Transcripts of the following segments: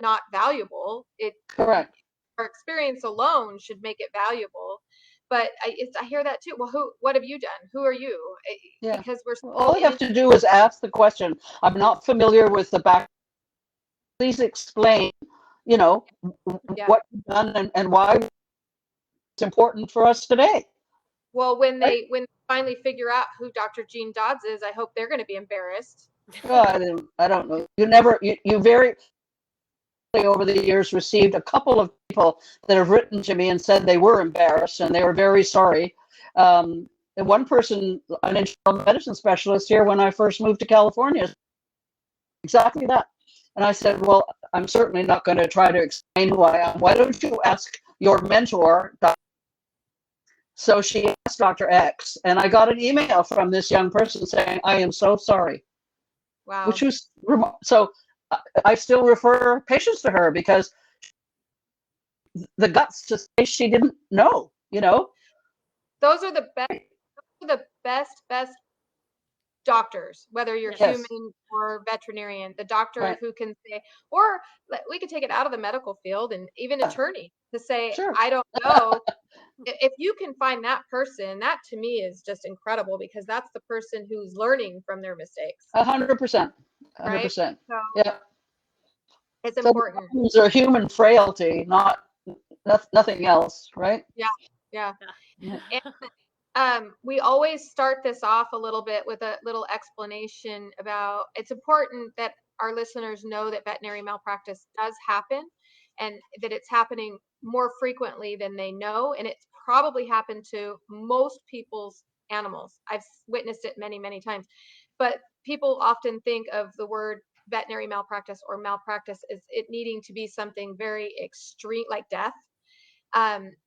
not valuable. Correct. Our experience alone should make it valuable. But I hear that too. Well, what have you done? Who are you? Yeah. Because we're All so you have to do is ask the question. I'm not familiar with the back. Please explain, you know, yeah. what you've done and why it's important for us today. Well, Right? when they finally figure out who Dr. Jean Dodds is, I hope they're going to be embarrassed. Well, I don't know. You very over the years received a couple of people that have written to me and said they were embarrassed and they were very sorry. And one person, an internal medicine specialist here when I first moved to California, exactly that. And I said, well, I'm certainly not going to try to explain who I am. Why don't you ask your mentor? So she asked Dr. X, and I got an email from this young person saying, I am so sorry, which Wow. was so I still refer patients to her because the guts to say she didn't know, you know? Those are the best doctors, whether you're human Yes, or veterinarian, the doctor right. who can say, or we could take it out of the medical field and even Yeah, attorney to say, sure. I don't know. If you can find that person, that to me is just incredible because that's the person who's learning from their mistakes, 100%. right? 100%. So Yeah. it's So the important. problems are human frailty, not nothing else, right? Yeah. Yeah. Yeah. And we always start this off a little bit with a little explanation about it's important that our listeners know that veterinary malpractice does happen and that it's happening more frequently than they know. And it's probably happened to most people's animals. I've witnessed it many, many times. But people often think of the word veterinary malpractice or malpractice as it needing to be something very extreme, like death.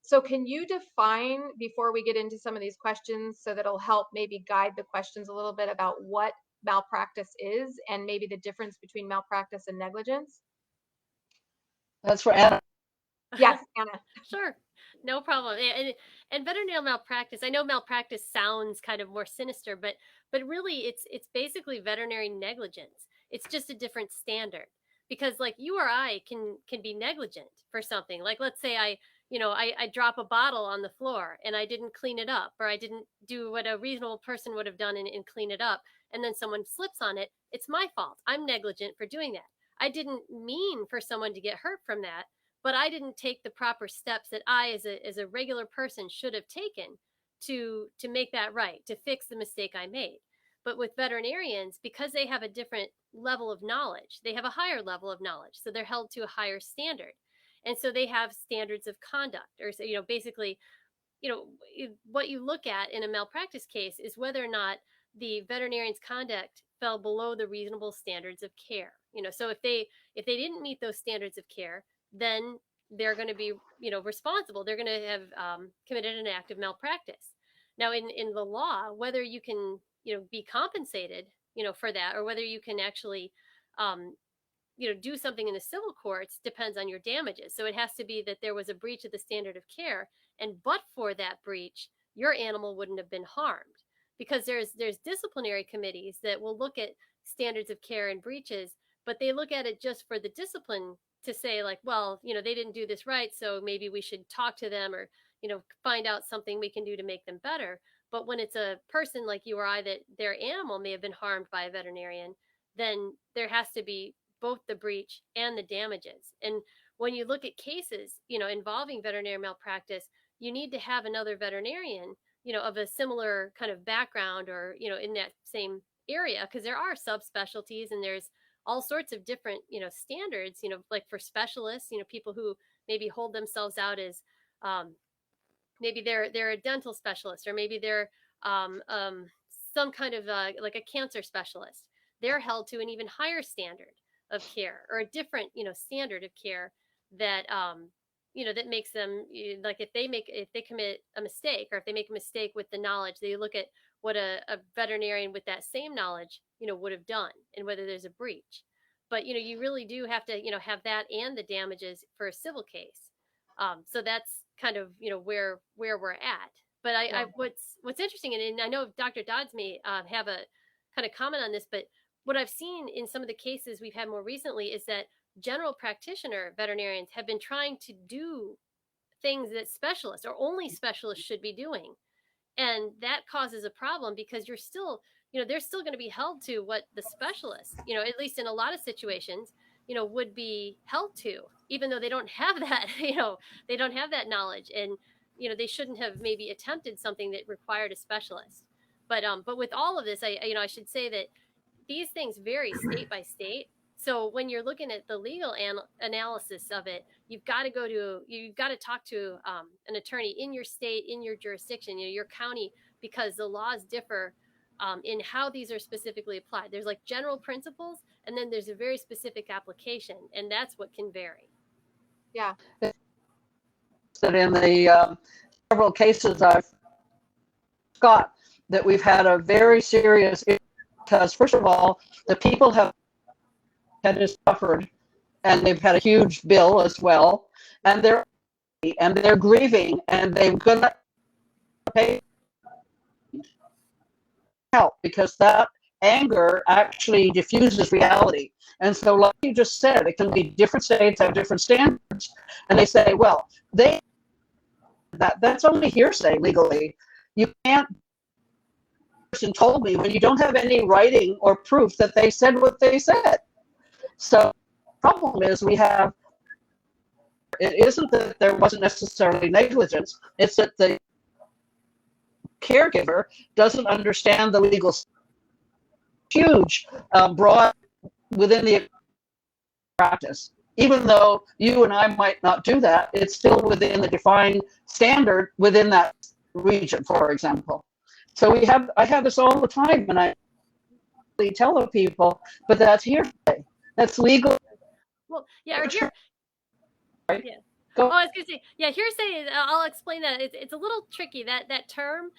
So can you define before we get into some of these questions so that'll help maybe guide the questions a little bit about what malpractice is and maybe the difference between malpractice and negligence? That's for animals. Yes, Anna. Sure, no problem. And veterinary malpractice. I know malpractice sounds kind of more sinister, but really, it's basically veterinary negligence. It's just a different standard because, like, you or I can be negligent for something. Like, let's say I drop a bottle on the floor and I didn't clean it up, or I didn't do what a reasonable person would have done and clean it up, and then someone slips on it. It's my fault. I'm negligent for doing that. I didn't mean for someone to get hurt from that, but I didn't take the proper steps that I, as a regular person, should have taken to make that right, to fix the mistake I made. But with veterinarians, because they have a different level of knowledge, they have a higher level of knowledge, so they're held to a higher standard, and so they have standards of conduct, or basically, what you look at in a malpractice case is whether or not the veterinarian's conduct fell below the reasonable standards of care. So if they didn't meet those standards of care, then they're going to be responsible. They're going to have committed an act of malpractice. Now, in the law, whether you can be compensated for that, or whether you can actually um, do something in the civil courts, depends on your damages. So it has to be that there was a breach of the standard of care, and but for that breach, your animal wouldn't have been harmed, because there's disciplinary committees that will look at standards of care and breaches, but they look at it just for the discipline, to say, like, well, they didn't do this right, so maybe we should talk to them, or find out something we can do to make them better. But when it's a person like you or I, that their animal may have been harmed by a veterinarian, then there has to be both the breach and the damages. And when you look at cases, involving veterinary malpractice, you need to have another veterinarian, of a similar kind of background, or, in that same area, because there are subspecialties, and there's all sorts of different, standards, like for specialists, people who maybe hold themselves out as, maybe they're a dental specialist, or maybe they're um, um, some kind of like a cancer specialist. They're held to an even higher standard of care, or a different standard of care, that that makes them, like, if they commit a mistake, or if they make a mistake with the knowledge, they look at what a veterinarian with that same knowledge would have done, and whether there's a breach. But you really do have to have that and the damages for a civil case. So that's kind of where we're at. But I Yeah. what's interesting, and I know Dr. Dodds may have a kind of comment on this, but what I've seen in some of the cases we've had more recently is that general practitioner veterinarians have been trying to do things that specialists or only specialists should be doing. And that causes a problem because you're still, they're still going to be held to what the specialists, at least in a lot of situations, would be held to, even though they don't have that, they don't have that knowledge. And, they shouldn't have maybe attempted something that required a specialist. But with all of this, I should say that these things vary state by state. So when you're looking at the legal analysis of it, you've got to talk to an attorney in your state, in your jurisdiction, your county, because the laws differ in how these are specifically applied. There's like general principles, and then there's a very specific application, and that's what can vary. Yeah. That in the several cases I've got, that we've had a very serious issue because, first of all, the people have suffered, and they've had a huge bill as well, and they're grieving, and they're gonna pay help because that anger actually diffuses reality. And so, like you just said, it can be different states have different standards, and they say, well, that's only hearsay legally. You can't. Person told me, when you don't have any writing or proof that they said what they said. So the problem is it isn't that there wasn't necessarily negligence, it's that the caregiver doesn't understand the legal huge broad within the practice. Even though you and I might not do that, it's still within the defined standard within that region, for example. So I have this all the time, and I tell the people, but that's hearsay. That's legal. Well, yeah, right? Yeah. Go. Oh, I was gonna say, yeah, hearsay is, I'll explain that. It's a little tricky, that term,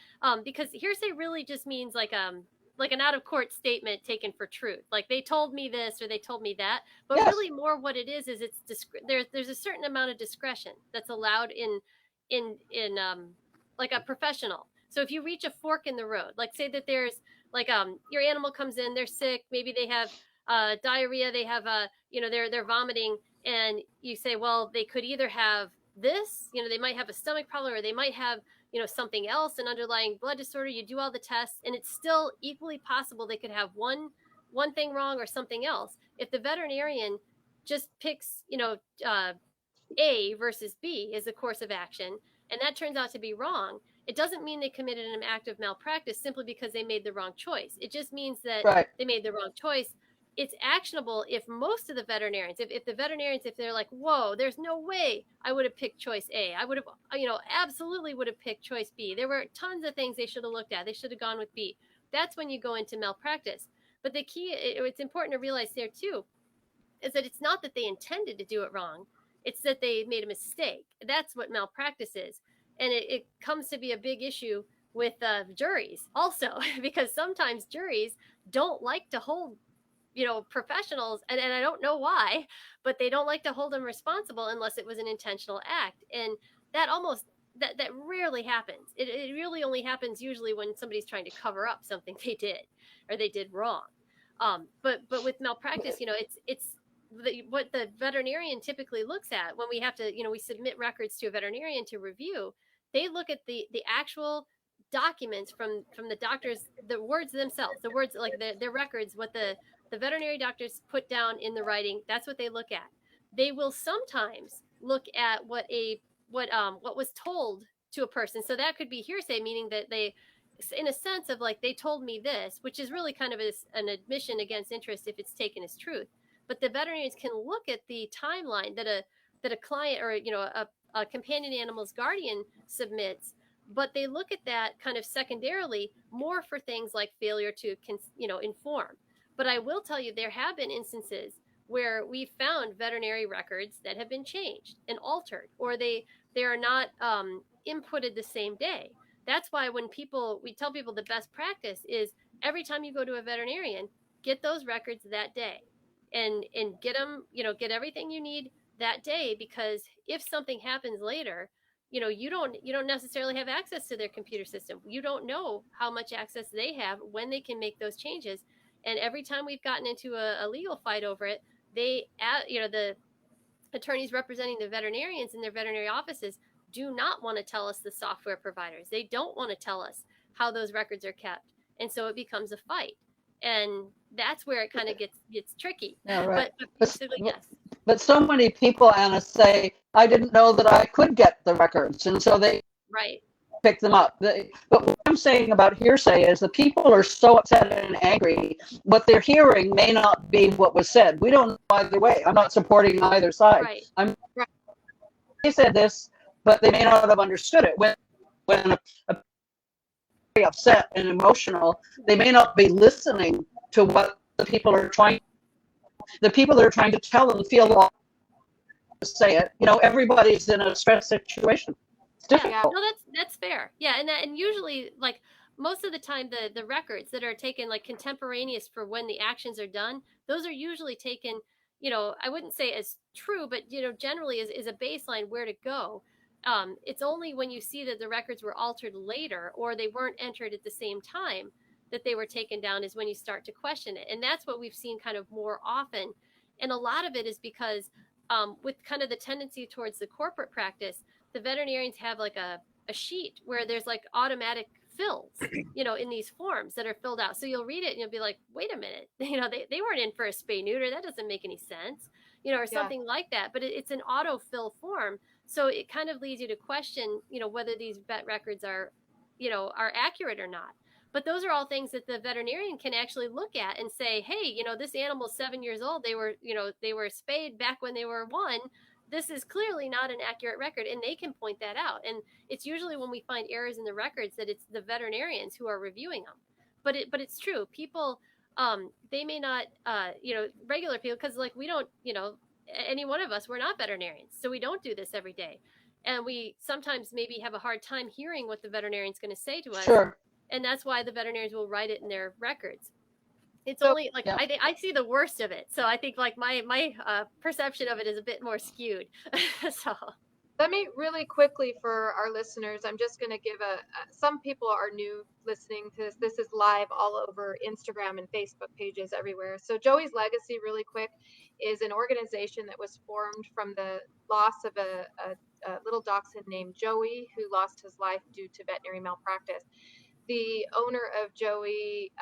because hearsay really just means like an out of court statement taken for truth. Like they told me this or they told me that. But yes. Really more what it is there's a certain amount of discretion that's allowed in like a professional. So if you reach a fork in the road, like say that there's like your animal comes in, they're sick, maybe they have diarrhea, they have they're vomiting, and you say, well, they could either have this, they might have a stomach problem, or they might have something else, an underlying blood disorder. You do all the tests, and it's still equally possible they could have one thing wrong or something else. If the veterinarian just picks A versus B as a course of action, and that turns out to be wrong, it doesn't mean they committed an act of malpractice simply because they made the wrong choice. It just means that right. They made the wrong choice. It's actionable if most of the veterinarians, if the veterinarians, if they're like, whoa, there's no way I would have picked choice A. I would have, absolutely would have picked choice B. There were tons of things they should have looked at. They should have gone with B. That's when you go into malpractice. But the key, it's important to realize there too, is that it's not that they intended to do it wrong. It's that they made a mistake. That's what malpractice is. And it comes to be a big issue with juries also, because sometimes juries don't like to hold professionals, and I don't know why, but they don't like to hold them responsible unless it was an intentional act. And that rarely happens. It really only happens usually when somebody's trying to cover up something they did or they did wrong. But with malpractice, it's what the veterinarian typically looks at when we have to, we submit records to a veterinarian to review. They look at the actual documents from the doctors, the words themselves, the words like their records, what the veterinary doctors put down in the writing. That's what they look at. They will sometimes look at what was told to a person. So that could be hearsay, meaning that they, in a sense of like, they told me this, which is really kind of an admission against interest if it's taken as truth. But the veterinarians can look at the timeline that a client or a companion animal's guardian submits, but they look at that kind of secondarily more for things like failure to inform. But I will tell you, there have been instances where we found veterinary records that have been changed and altered, or they are not inputted the same day. That's why when we tell people the best practice is every time you go to a veterinarian, get those records that day and get them, get everything you need that day, because if something happens later, you don't necessarily have access to their computer system. You don't know how much access they have when they can make those changes. And every time we've gotten into a legal fight over it, the attorneys representing the veterinarians in their veterinary offices do not want to tell us, the software providers. They don't want to tell us how those records are kept. And so it becomes a fight. And that's where it kind of gets tricky. Yeah, right. But basically, yes. But so many people, Anna, say, I didn't know that I could get the records. And so they pick them up. But what I'm saying about hearsay is the people are so upset and angry. What they're hearing may not be what was said. We don't know either way. I'm not supporting either side. They said this, but they may not have understood it. When very upset and emotional, they may not be listening to what the people are trying. The people that are trying to tell them feel like to say it. Everybody's in a stress situation. It's difficult. No, that's fair. Yeah, and usually, like, most of the time, the records that are taken, like, contemporaneous for when the actions are done, those are usually taken, I wouldn't say as true, but generally is a baseline where to go. It's only when you see that the records were altered later or they weren't entered at the same time that they were taken down is when you start to question it. And that's what we've seen kind of more often. And a lot of it is because with kind of the tendency towards the corporate practice, the veterinarians have like a sheet where there's like automatic fills, in these forms that are filled out. So you'll read it and you'll be like, wait a minute, they weren't in for a spay neuter. That doesn't make any sense, or something like that. But it's an autofill form. So it kind of leads you to question, whether these vet records are accurate or not. But those are all things that the veterinarian can actually look at and say, hey, this animal's 7 years old. They were spayed back when they were 1. This is clearly not an accurate record, and they can point that out. And it's usually when we find errors in the records that it's the veterinarians who are reviewing them. But it's true. People, they may not, regular people, because like we don't, any one of us, we're not veterinarians, so we don't do this every day, and we sometimes maybe have a hard time hearing what the veterinarian's going to say to us. Sure. And that's why the veterinarians will write it in their records. It's only like I see the worst of it, so I think like my perception of it is a bit more skewed. So let me really quickly, for our listeners, I'm just going to give some people are new listening to this. This is live all over Instagram and Facebook pages everywhere. So Joey's Legacy, really quick, is an organization that was formed from the loss of a little dachshund named Joey, who lost his life due to veterinary malpractice. The owner of Joey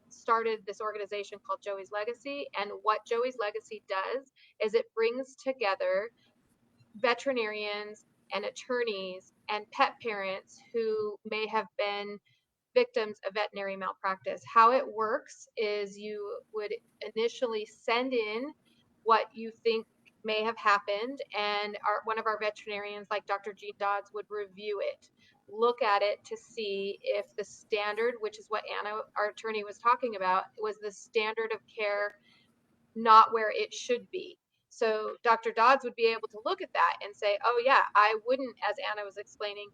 started this organization called Joey's Legacy. And what Joey's Legacy does is it brings together veterinarians and attorneys and pet parents who may have been victims of veterinary malpractice. How it works is you would initially send in what you think may have happened, and one of our veterinarians, like Dr. Jean Dodds, would review it, look at it to see if the standard, which is what Anna, our attorney, was talking about, was the standard of care not where it should be. So Dr. Dodds would be able to look at that and say, oh yeah, I wouldn't, as Anna was explaining,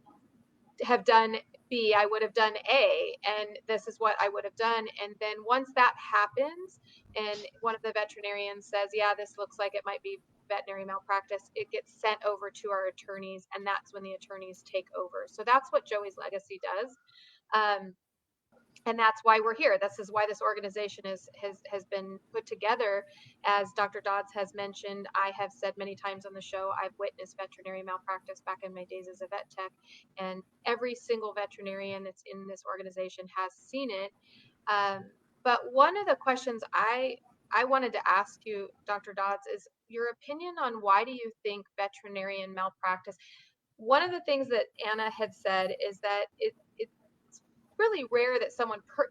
have done B, I would have done A, and this is what I would have done. And then once that happens, and one of the veterinarians says, yeah, this looks like it might be veterinary malpractice, it gets sent over to our attorneys, and that's when the attorneys take over. So that's what Joey's Legacy does. And that's why we're here. This is why this organization has been put together. As Dr. Dodds has mentioned, I have said many times on the show, I've witnessed veterinary malpractice back in my days as a vet tech, and every single veterinarian that's in this organization has seen it. But one of the questions I wanted to ask you, Dr. Dodds, is your opinion on why do you think veterinarian malpractice? One of the things that Anna had said is that it's really rare that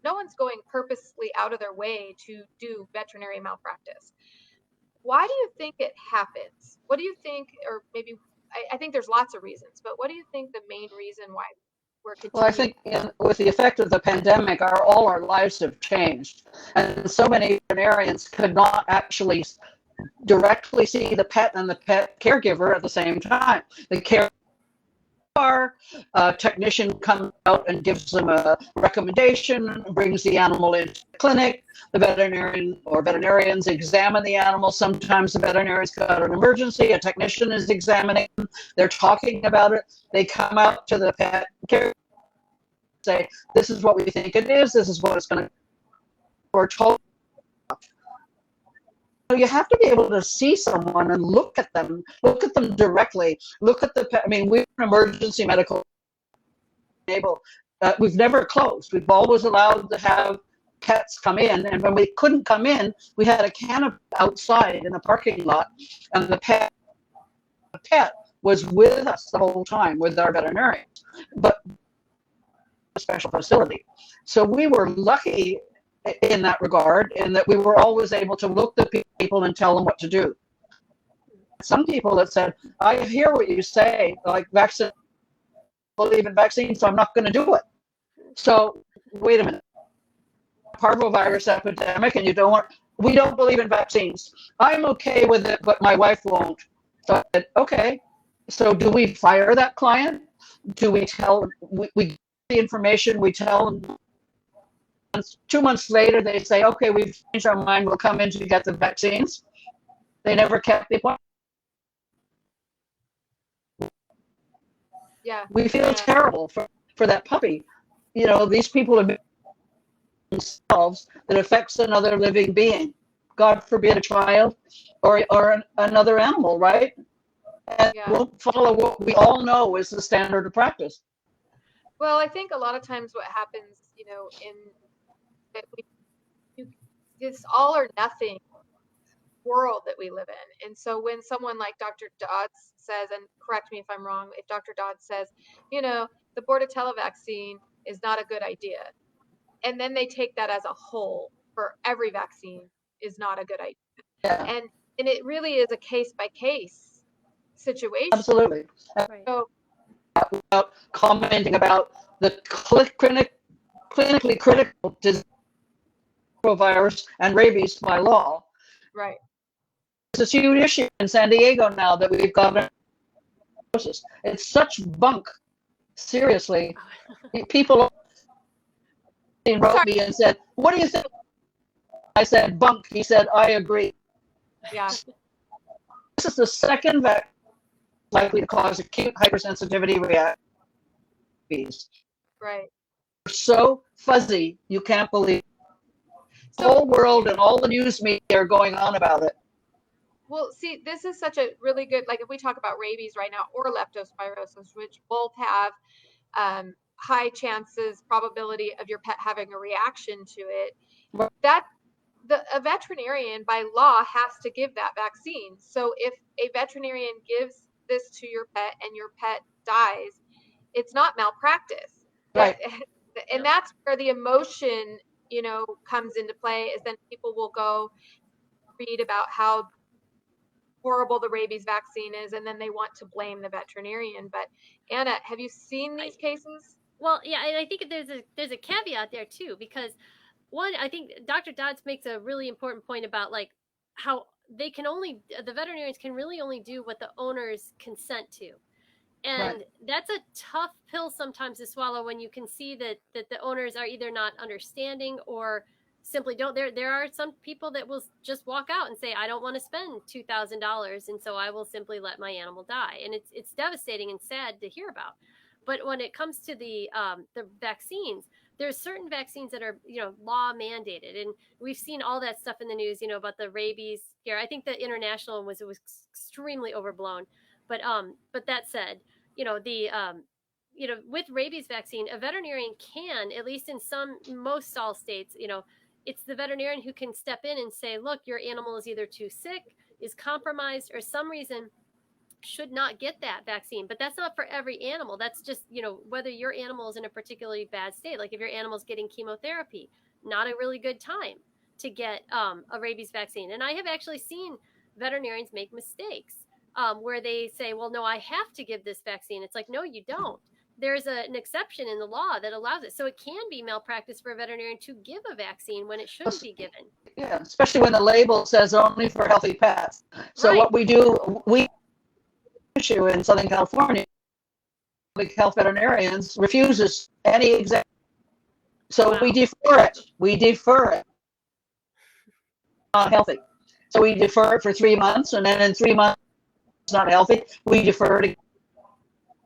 no one's going purposely out of their way to do veterinary malpractice. Why do you think it happens? What do you think, or maybe, I think there's lots of reasons, but what do you think the main reason why we're continuing? Well, I think with the effect of the pandemic, all our lives have changed. And so many veterinarians could not actually directly see the pet and the pet caregiver at the same time. The technician comes out and gives them a recommendation, brings the animal into the clinic. The veterinarian or veterinarians examine the animal. Sometimes the veterinarian's got an emergency. A technician is examining them. They're talking about it. They come out to the pet care, say, this is what we think it is. This is what it's going to be. We're told. you have to be able to see someone and look at them directly. Look at the, I mean, we're an emergency medical able. We've never closed. We've always allowed to have pets come in, and when we couldn't come in, we had a canopy outside in the parking lot, and the pet was with us the whole time with our veterinarians, but a special facility. So we were lucky in that regard, in that we were always able to look at people and tell them what to do. Some people that said, I hear what you say, like vaccine, believe in vaccines, so I'm not going to do it. So wait a minute, parvovirus epidemic, and we don't believe in vaccines. I'm okay with it, but my wife won't. So I said, okay, so do we fire that client? Do we tell, we get the information, we tell them, 2 months later they say, okay, we've changed our mind, we'll come in to get the vaccines. They never kept the appointment. Yeah. We feel terrible for that puppy. You know, these people have been themselves that affects another living being. God forbid a child or another animal, right? And won't follow what we all know is the standard of practice. Well, I think a lot of times what happens, you know, in that this all or nothing world that we live in. And so when someone like Dr. Dodds says, and correct me if I'm wrong, if Dr. Dodds says, you know, the Bordetella vaccine is not a good idea, and then they take that as a whole for every vaccine is not a good idea. Yeah. And it really is a case by case situation. Absolutely. Right. So, without commenting about the clinically critical disease, virus and rabies by law. right. It's a huge issue in San Diego now that we've got. It's such bunk. Seriously, people wrote me and said, "What do you think?" I said, "Bunk." He said, "I agree." Yeah. This is the second vaccine likely to cause acute hypersensitivity reactions. Right. So fuzzy, you can't believe it. The So, whole world and all the news media are going on about it. well, see, this is such a really good, like if we talk about rabies right now or leptospirosis, which both have high chances, probability of your pet having a reaction to it, that a veterinarian by law has to give that vaccine. So if a veterinarian gives this to your pet and your pet dies, it's not malpractice. Right. And that's where the emotion, you know, comes into play, is then people will go read about how horrible the rabies vaccine is, and then they want to blame the veterinarian. But Anna, have you seen these cases? Well, yeah, and I think there's a caveat there too, because one, I think Dr. Dodds makes a really important point about like how the veterinarians can really only do what the owners consent to. And Right. that's a tough pill sometimes to swallow when you can see that the owners are either not understanding or simply don't. There are some people that will just walk out and say, I don't want to spend $2,000, and so I will simply let my animal die. And it's devastating and sad to hear about. But when it comes to the vaccines, there's certain vaccines that are, you know, law mandated, and we've seen all that stuff in the news, you know, about the rabies scare. I think the international was extremely overblown. But that said, you know, with rabies vaccine, a veterinarian can, at least in most all states, you know, it's the veterinarian who can step in and say, look, your animal is either too sick, is compromised, or some reason should not get that vaccine. But that's not for every animal. That's just, you know, whether your animal is in a particularly bad state. Like if your animal is getting chemotherapy, not a really good time to get a rabies vaccine. And I have actually seen veterinarians make mistakes. Where they say, well, no, I have to give this vaccine. It's like, no, you don't. There's an exception in the law that allows it. So it can be malpractice for a veterinarian to give a vaccine when it shouldn't be given. Yeah, especially when the label says only for healthy pets. So Right. What we do, we issue in Southern California, public health veterinarians refuses any exemption. So we defer it. Not healthy. So we defer it for 3 months, and then in 3 months, it's not healthy. We defer it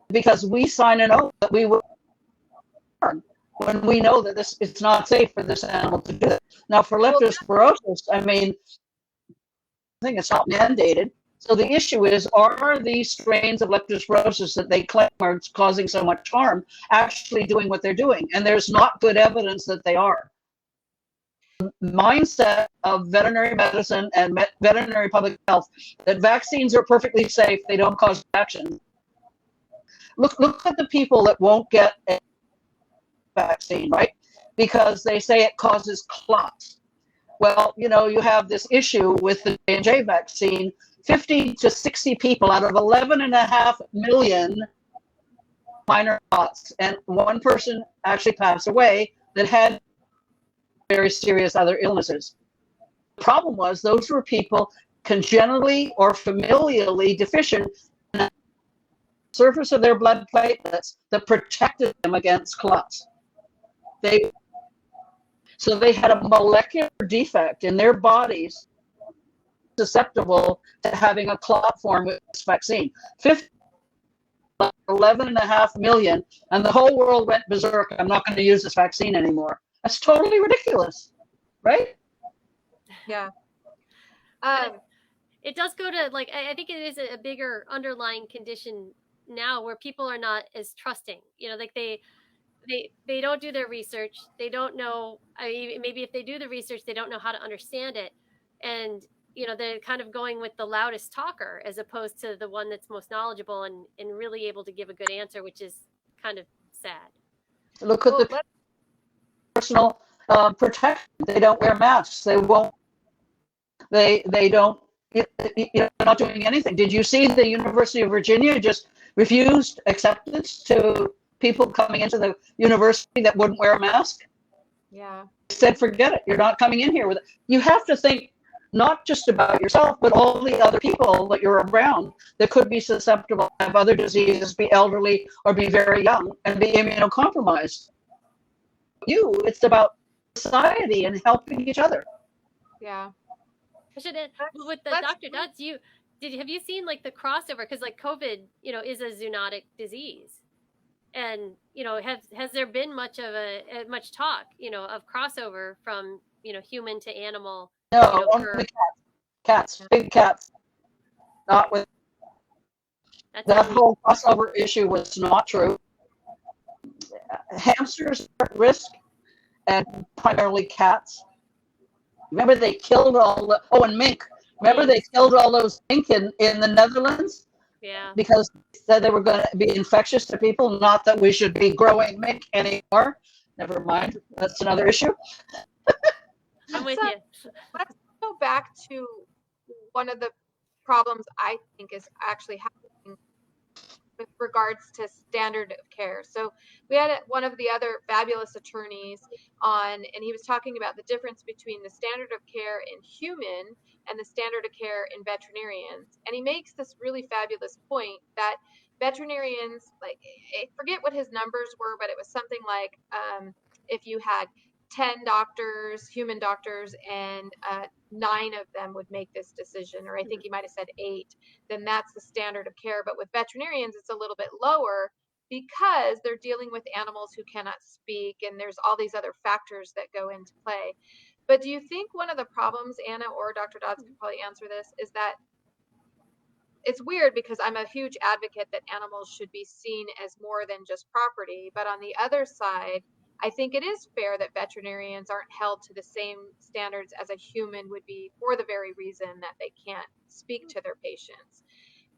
because we sign an oath that we will when we know that it's not safe for this animal to do it. Now, for leptospirosis, I mean, thing. It's not mandated. So the issue is, are these strains of leptospirosis that they claim are causing so much harm actually doing what they're doing? And there's not good evidence that they are. Mindset of veterinary medicine and veterinary public health that vaccines are perfectly safe, they don't cause reactions. Look at the people that won't get a vaccine, right? Because they say it causes clots. Well, you know, you have this issue with the J&J vaccine. 50 to 60 people out of 11.5 million minor clots, and one person actually passed away that had very serious other illnesses. The problem was those were people congenitally or familially deficient in the surface of their blood platelets that protected them against clots. So they had a molecular defect in their bodies susceptible to having a clot form with this vaccine. 11.5 million, and the whole world went berserk. I'm not going to use this vaccine anymore. That's totally ridiculous, right? Yeah. It does go to, like, I think it is a bigger underlying condition now where people are not as trusting. You know, like they don't do their research. They don't know. I mean, maybe if they do the research, they don't know how to understand it, and you know, they're kind of going with the loudest talker as opposed to the one that's most knowledgeable and really able to give a good answer, which is kind of sad. Look at the personal protection. They don't wear masks. They won't. They don't. You're not doing anything. Did you see the University of Virginia just refused acceptance to people coming into the university that wouldn't wear a mask? Yeah. They said, forget it. You're not coming in here with it. You have to think not just about yourself, but all the other people that you're around that could be susceptible to have other diseases, be elderly, or be very young and be immunocompromised. It's about society and helping each other. Yeah. I should add, with the Dr. Dodds, have you seen like the crossover? Because like COVID, you know, is a zoonotic disease, and you know, has there been much talk, you know, of crossover from, you know, human to animal? No, you know, only cats, big cats. Not with that whole crossover issue was not true. Hamsters are at risk, and primarily cats. Remember they killed and mink. Remember they killed all those mink in the Netherlands? Yeah. Because they said they were going to be infectious to people. Not that we should be growing mink anymore. Never mind. That's another issue. I'm with you. Let's go back to one of the problems I think is actually happening with regards to standard of care. So we had one of the other fabulous attorneys on, and he was talking about the difference between the standard of care in human and the standard of care in veterinarians. And he makes this really fabulous point that veterinarians, like, I forget what his numbers were, but it was something like if you had 10 doctors, human doctors, and 9 of them would make this decision, or I think he might have said 8, then that's the standard of care. But with veterinarians, it's a little bit lower because they're dealing with animals who cannot speak, and there's all these other factors that go into play. But do you think one of the problems, Anna or Dr. Dodds could probably answer this, is that it's weird because I'm a huge advocate that animals should be seen as more than just property. But on the other side, I think it is fair that veterinarians aren't held to the same standards as a human would be for the very reason that they can't speak to their patients.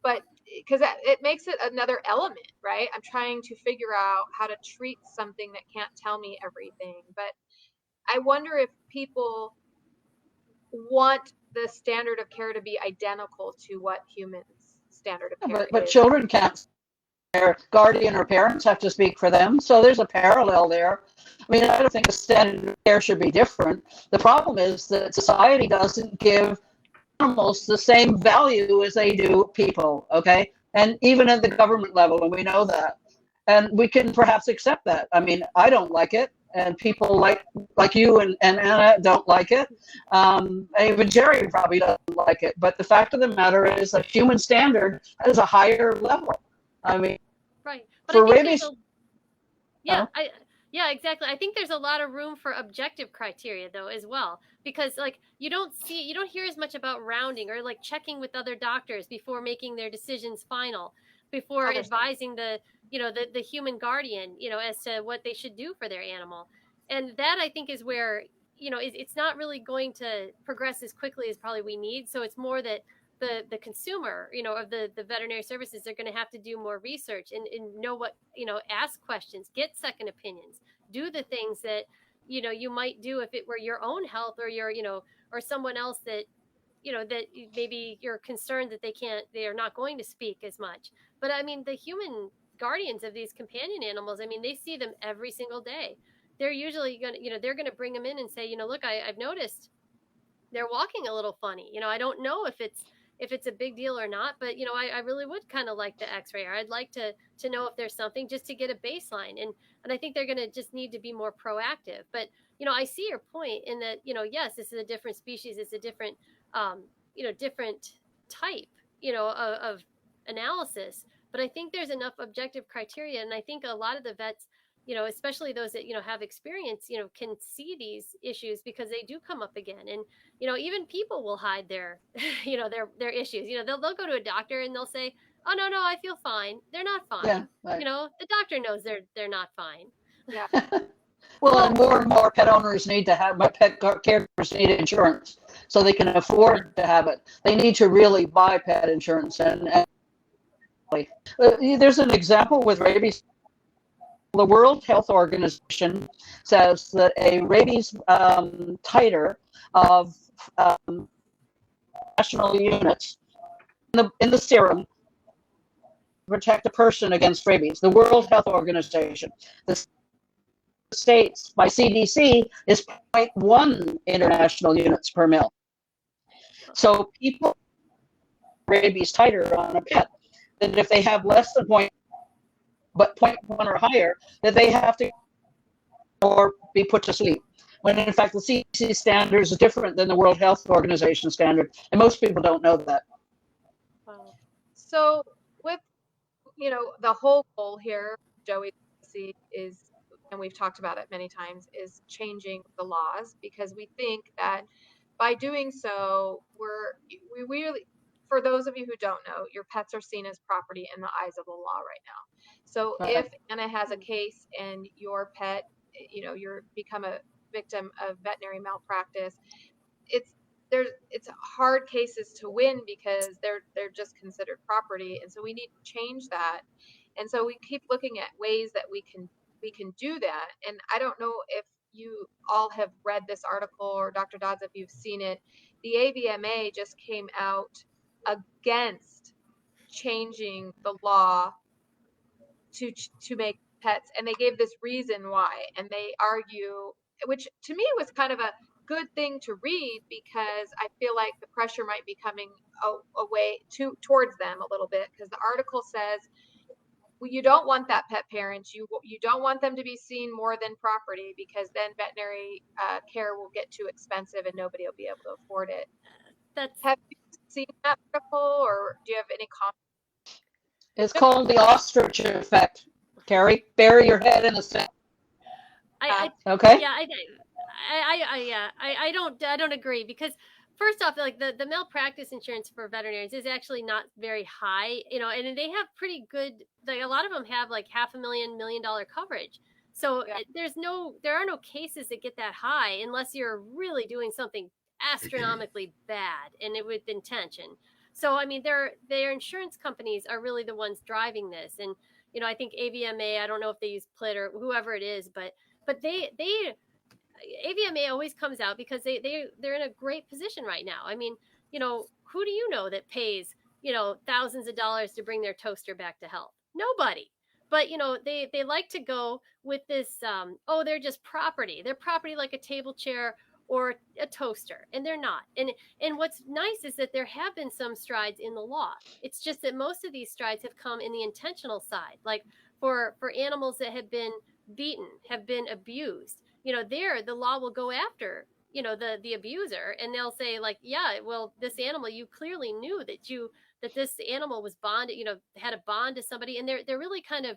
But because it makes it another element, right? I'm trying to figure out how to treat something that can't tell me everything. But I wonder if people want the standard of care to be identical to what humans' standard of care is. But children can't. Their guardian or parents have to speak for them. So there's a parallel there. I mean, I don't think the standard of care should be different. The problem is that society doesn't give animals the same value as they do people, okay? And even at the government level, and we know that. And we can perhaps accept that. I mean, I don't like it, and people like you and Anna don't like it. Even Jerry probably doesn't like it. But the fact of the matter is a human standard is a higher level. I mean, right. But for rabies, Yeah, exactly. I think there's a lot of room for objective criteria though as well, because like you don't hear as much about rounding or like checking with other doctors before making their decisions final, before Other stuff. advising the human guardian, as to what they should do for their animal. And that I think is where, it's not really going to progress as quickly as probably we need. So it's more that the consumer, of the veterinary services, they're going to have to do more research and know what, ask questions, get second opinions, do the things that you might do if it were your own health, or your, or someone else that, that maybe you're concerned that they are not going to speak as much. But I mean, the human guardians of these companion animals, I mean, they see them every single day. They're usually going to, they're going to bring them in and say, look, I've noticed they're walking a little funny. I don't know if it's a big deal or not, but I really would kind of like the x-ray, or I'd like to know if there's something, just to get a baseline. And I think they're going to just need to be more proactive. But I see your point in that, yes, this is a different species, it's a different different type of analysis. But I think there's enough objective criteria, and I think a lot of the vets, especially those that have experience, can see these issues because they do come up again. And even people will hide their their issues. They'll go to a doctor and they'll say, oh, no, I feel fine. They're not Yeah, fine. right. The doctor knows they're not fine. Yeah. Well, and more pet owners need to have, my pet caregivers need insurance so they can afford to have it. They need to really buy pet insurance. And there's an example with rabies. The World Health Organization says that a rabies titer of national units in the serum protect a person against rabies. The World Health Organization. The states by CDC is 0.1 international units per mil. So people rabies titer on a pet that if they have less than but 0.1 or higher, that they have to or be put to sleep. When in fact the CDC standard is different than the World Health Organization standard, and most people don't know that. Wow. So with the whole goal here, Joey, is, and we've talked about it many times, is changing the laws, because we think that by doing so, we really, for those of you who don't know, your pets are seen as property in the eyes of the law right now. So Right. if Anna has a case and your pet, you're become a victim of veterinary malpractice, it's hard cases to win because they're just considered property, and so we need to change that. And so we keep looking at ways that we can do that. And I don't know if you all have read this article, or Dr. Dodds, if you've seen it. The AVMA just came out against changing the law to make pets, and they gave this reason why, and they argue, which to me was kind of a good thing to read, because I feel like the pressure might be coming away towards them a little bit, because the article says, well, you don't want that, pet parents. You don't want them to be seen more than property, because then veterinary care will get too expensive and nobody will be able to afford it. Have you seen that article, or do you have any comments? It's called the ostrich effect. Carrie, bury your head in the sand. Okay. Yeah, I don't agree, because first off, like the malpractice insurance for veterinarians is actually not very high, and they have pretty good, like a lot of them have like $500,000, $1 million coverage. So yeah, there are no cases that get that high unless you're really doing something astronomically bad and it with intention. So I mean, their insurance companies are really the ones driving this. And I think AVMA, I don't know if they use PLIT or whoever it is, but they AVMA always comes out because they're in a great position right now. I mean, who do you know that pays thousands of dollars to bring their toaster back to health? Nobody. But they like to go with this they're just property. They're property like a table chair or a toaster, and they're not. And what's nice is that there have been some strides in the law. It's just that most of these strides have come in the intentional side, like for animals that have been beaten, have been abused. There the law will go after the abuser, and they'll say, like, yeah, well, this animal, you clearly knew that this animal was bonded, had a bond to somebody, and they're really kind of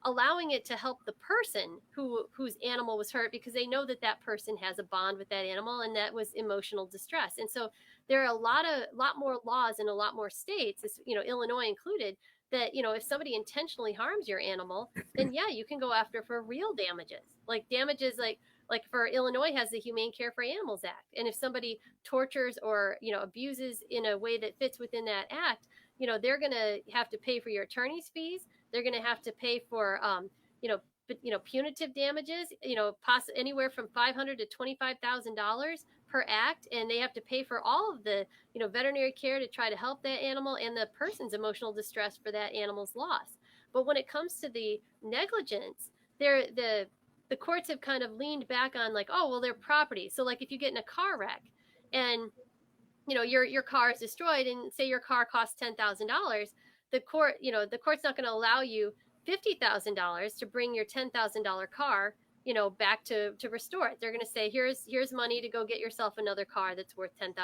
allowing it to help the person whose animal was hurt, because they know that that person has a bond with that animal and that was emotional distress. And so there are a lot more laws in a lot more states, Illinois included, that, if somebody intentionally harms your animal, then yeah, you can go after for real damages, like for Illinois has the Humane Care for Animals Act. And if somebody tortures or, abuses in a way that fits within that act, they're going to have to pay for your attorney's fees. They're going to have to pay for, punitive damages, anywhere from $500 to $25,000 per act. And they have to pay for all of the, veterinary care to try to help that animal and the person's emotional distress for that animal's loss. But when it comes to the negligence, the courts have kind of leaned back on like, oh, well, they're property. So like if you get in a car wreck and, your car is destroyed and say your car costs $10,000, the court's not going to allow you $50,000 to bring your $10,000 car, back to restore it. They're going to say, here's money to go get yourself another car that's worth $10,000.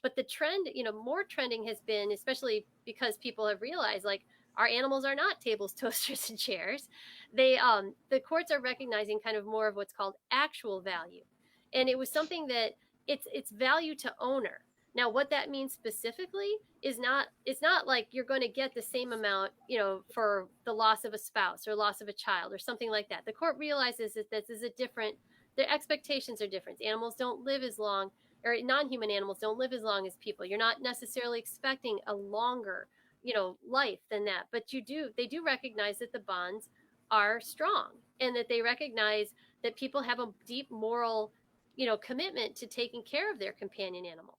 But the trend, more trending has been, especially because people have realized like our animals are not tables, toasters, and chairs. The courts are recognizing kind of more of what's called actual value. And it was something that it's value to owner. Now, what that means specifically is it's not like you're going to get the same amount, for the loss of a spouse or loss of a child or something like that. The court realizes that this is their expectations are different. Animals don't live as long, or non-human animals don't live as long as people. You're not necessarily expecting a longer, life than that. But they do recognize that the bonds are strong and that they recognize that people have a deep moral, commitment to taking care of their companion animals.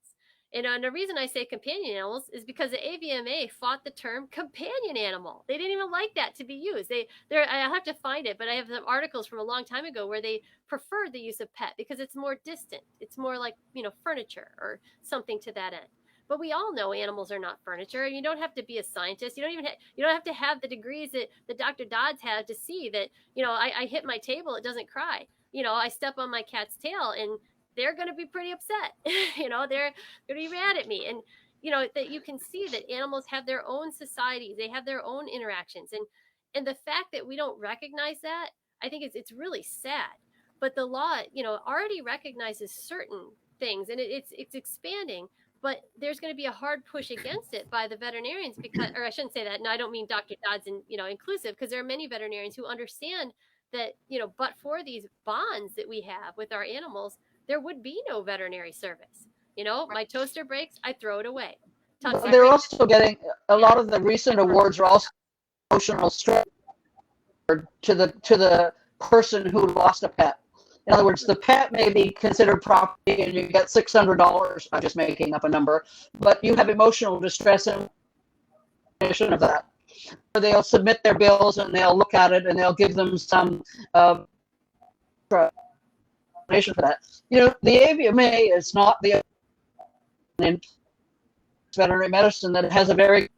And the reason I say companion animals is because the AVMA fought the term companion animal. They didn't even like that to be used. I have to find it, but I have some articles from a long time ago where they preferred the use of pet because it's more distant. It's more like, furniture or something to that end. But we all know animals are not furniture. You don't have to be a scientist. You don't have to have the degrees that Dr. Dodds had to see that, I hit my table, it doesn't cry. I step on my cat's tail and they're going to be pretty upset. They're going to be mad at me. And, that you can see that animals have their own societies. They have their own interactions. And the fact that we don't recognize that, I think it's really sad. But the law, already recognizes certain things and it's expanding. But there's going to be a hard push against it by the veterinarians because, or I shouldn't say that. No, I don't mean Dr. Dodds and, inclusive, because there are many veterinarians who understand that, but for these bonds that we have with our animals, there would be no veterinary service. My toaster breaks, I throw it away. They're also getting a lot of the recent awards are also emotional stress to the person who lost a pet. In other words, the pet may be considered property and you get $600. I'm just making up a number, but you have emotional distress in addition of that. They'll submit their bills and they'll look at it and they'll give them some explanation for that. The AVMA is not the in veterinary medicine that has a very,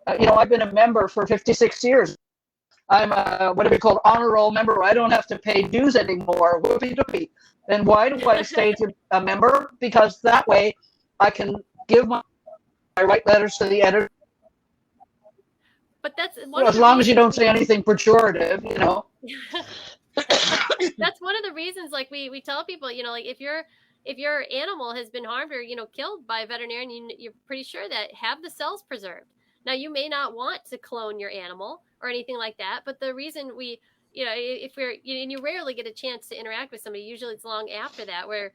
I've been a member for 56 years. I'm a, what do we call, honor roll member. I don't have to pay dues anymore. Whoopee doopie. And why do I stay a member? Because that way I can I write letters to the editor. But that's as long as you don't say anything pejorative, That's one of the reasons, like we tell people, like if your animal has been harmed or killed by a veterinarian, you're pretty sure that have the cells preserved. Now you may not want to clone your animal or anything like that, but the reason we, if we're, and you rarely get a chance to interact with somebody, usually it's long after that where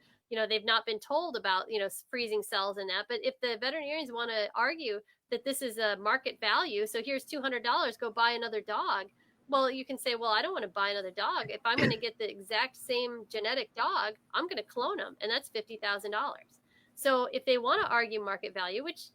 they've not been told about freezing cells and that. But if the veterinarians want to argue that this is a market value, so here's $200, go buy another dog. Well, you can say, well, I don't want to buy another dog. If I'm going to get the exact same genetic dog, I'm going to clone them, and that's $50,000. So if they want to argue market value, which,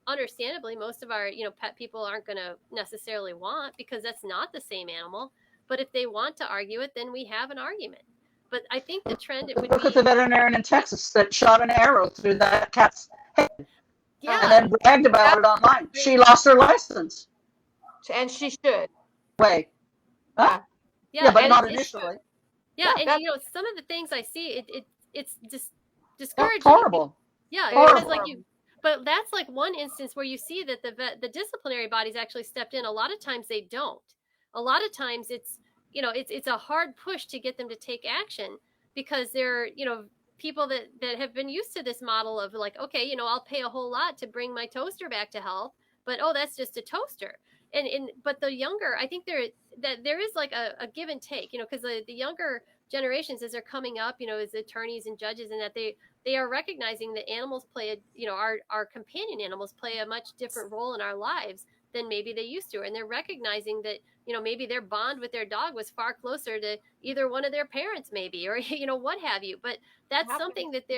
understandably, most of our, pet people aren't going to necessarily want because that's not the same animal. But if they want to argue it, then we have an argument. But I think the trend it would look at the veterinarian in Texas that shot an arrow through that cat's head and then bragged about it online. She lost her license. And she should. Wait. Huh? Yeah, but not initially. Yeah, and some of the things I see, it's just discouraging. Horrible. Yeah, horrible. because like but that's like one instance where you see that the disciplinary bodies actually stepped in. A lot of times they don't. A lot of times it's a hard push to get them to take action, because they're people that have been used to this model of like, okay, I'll pay a whole lot to bring my toaster back to health, but oh, that's just a toaster. And but the younger, I think there is like a give and take, because the younger generations, as they're coming up, as attorneys and judges, and that they are recognizing that animals play our companion animals play a much different role in our lives than maybe they used to, and they're recognizing that maybe their bond with their dog was far closer to either one of their parents, maybe, or what have you. But that's something that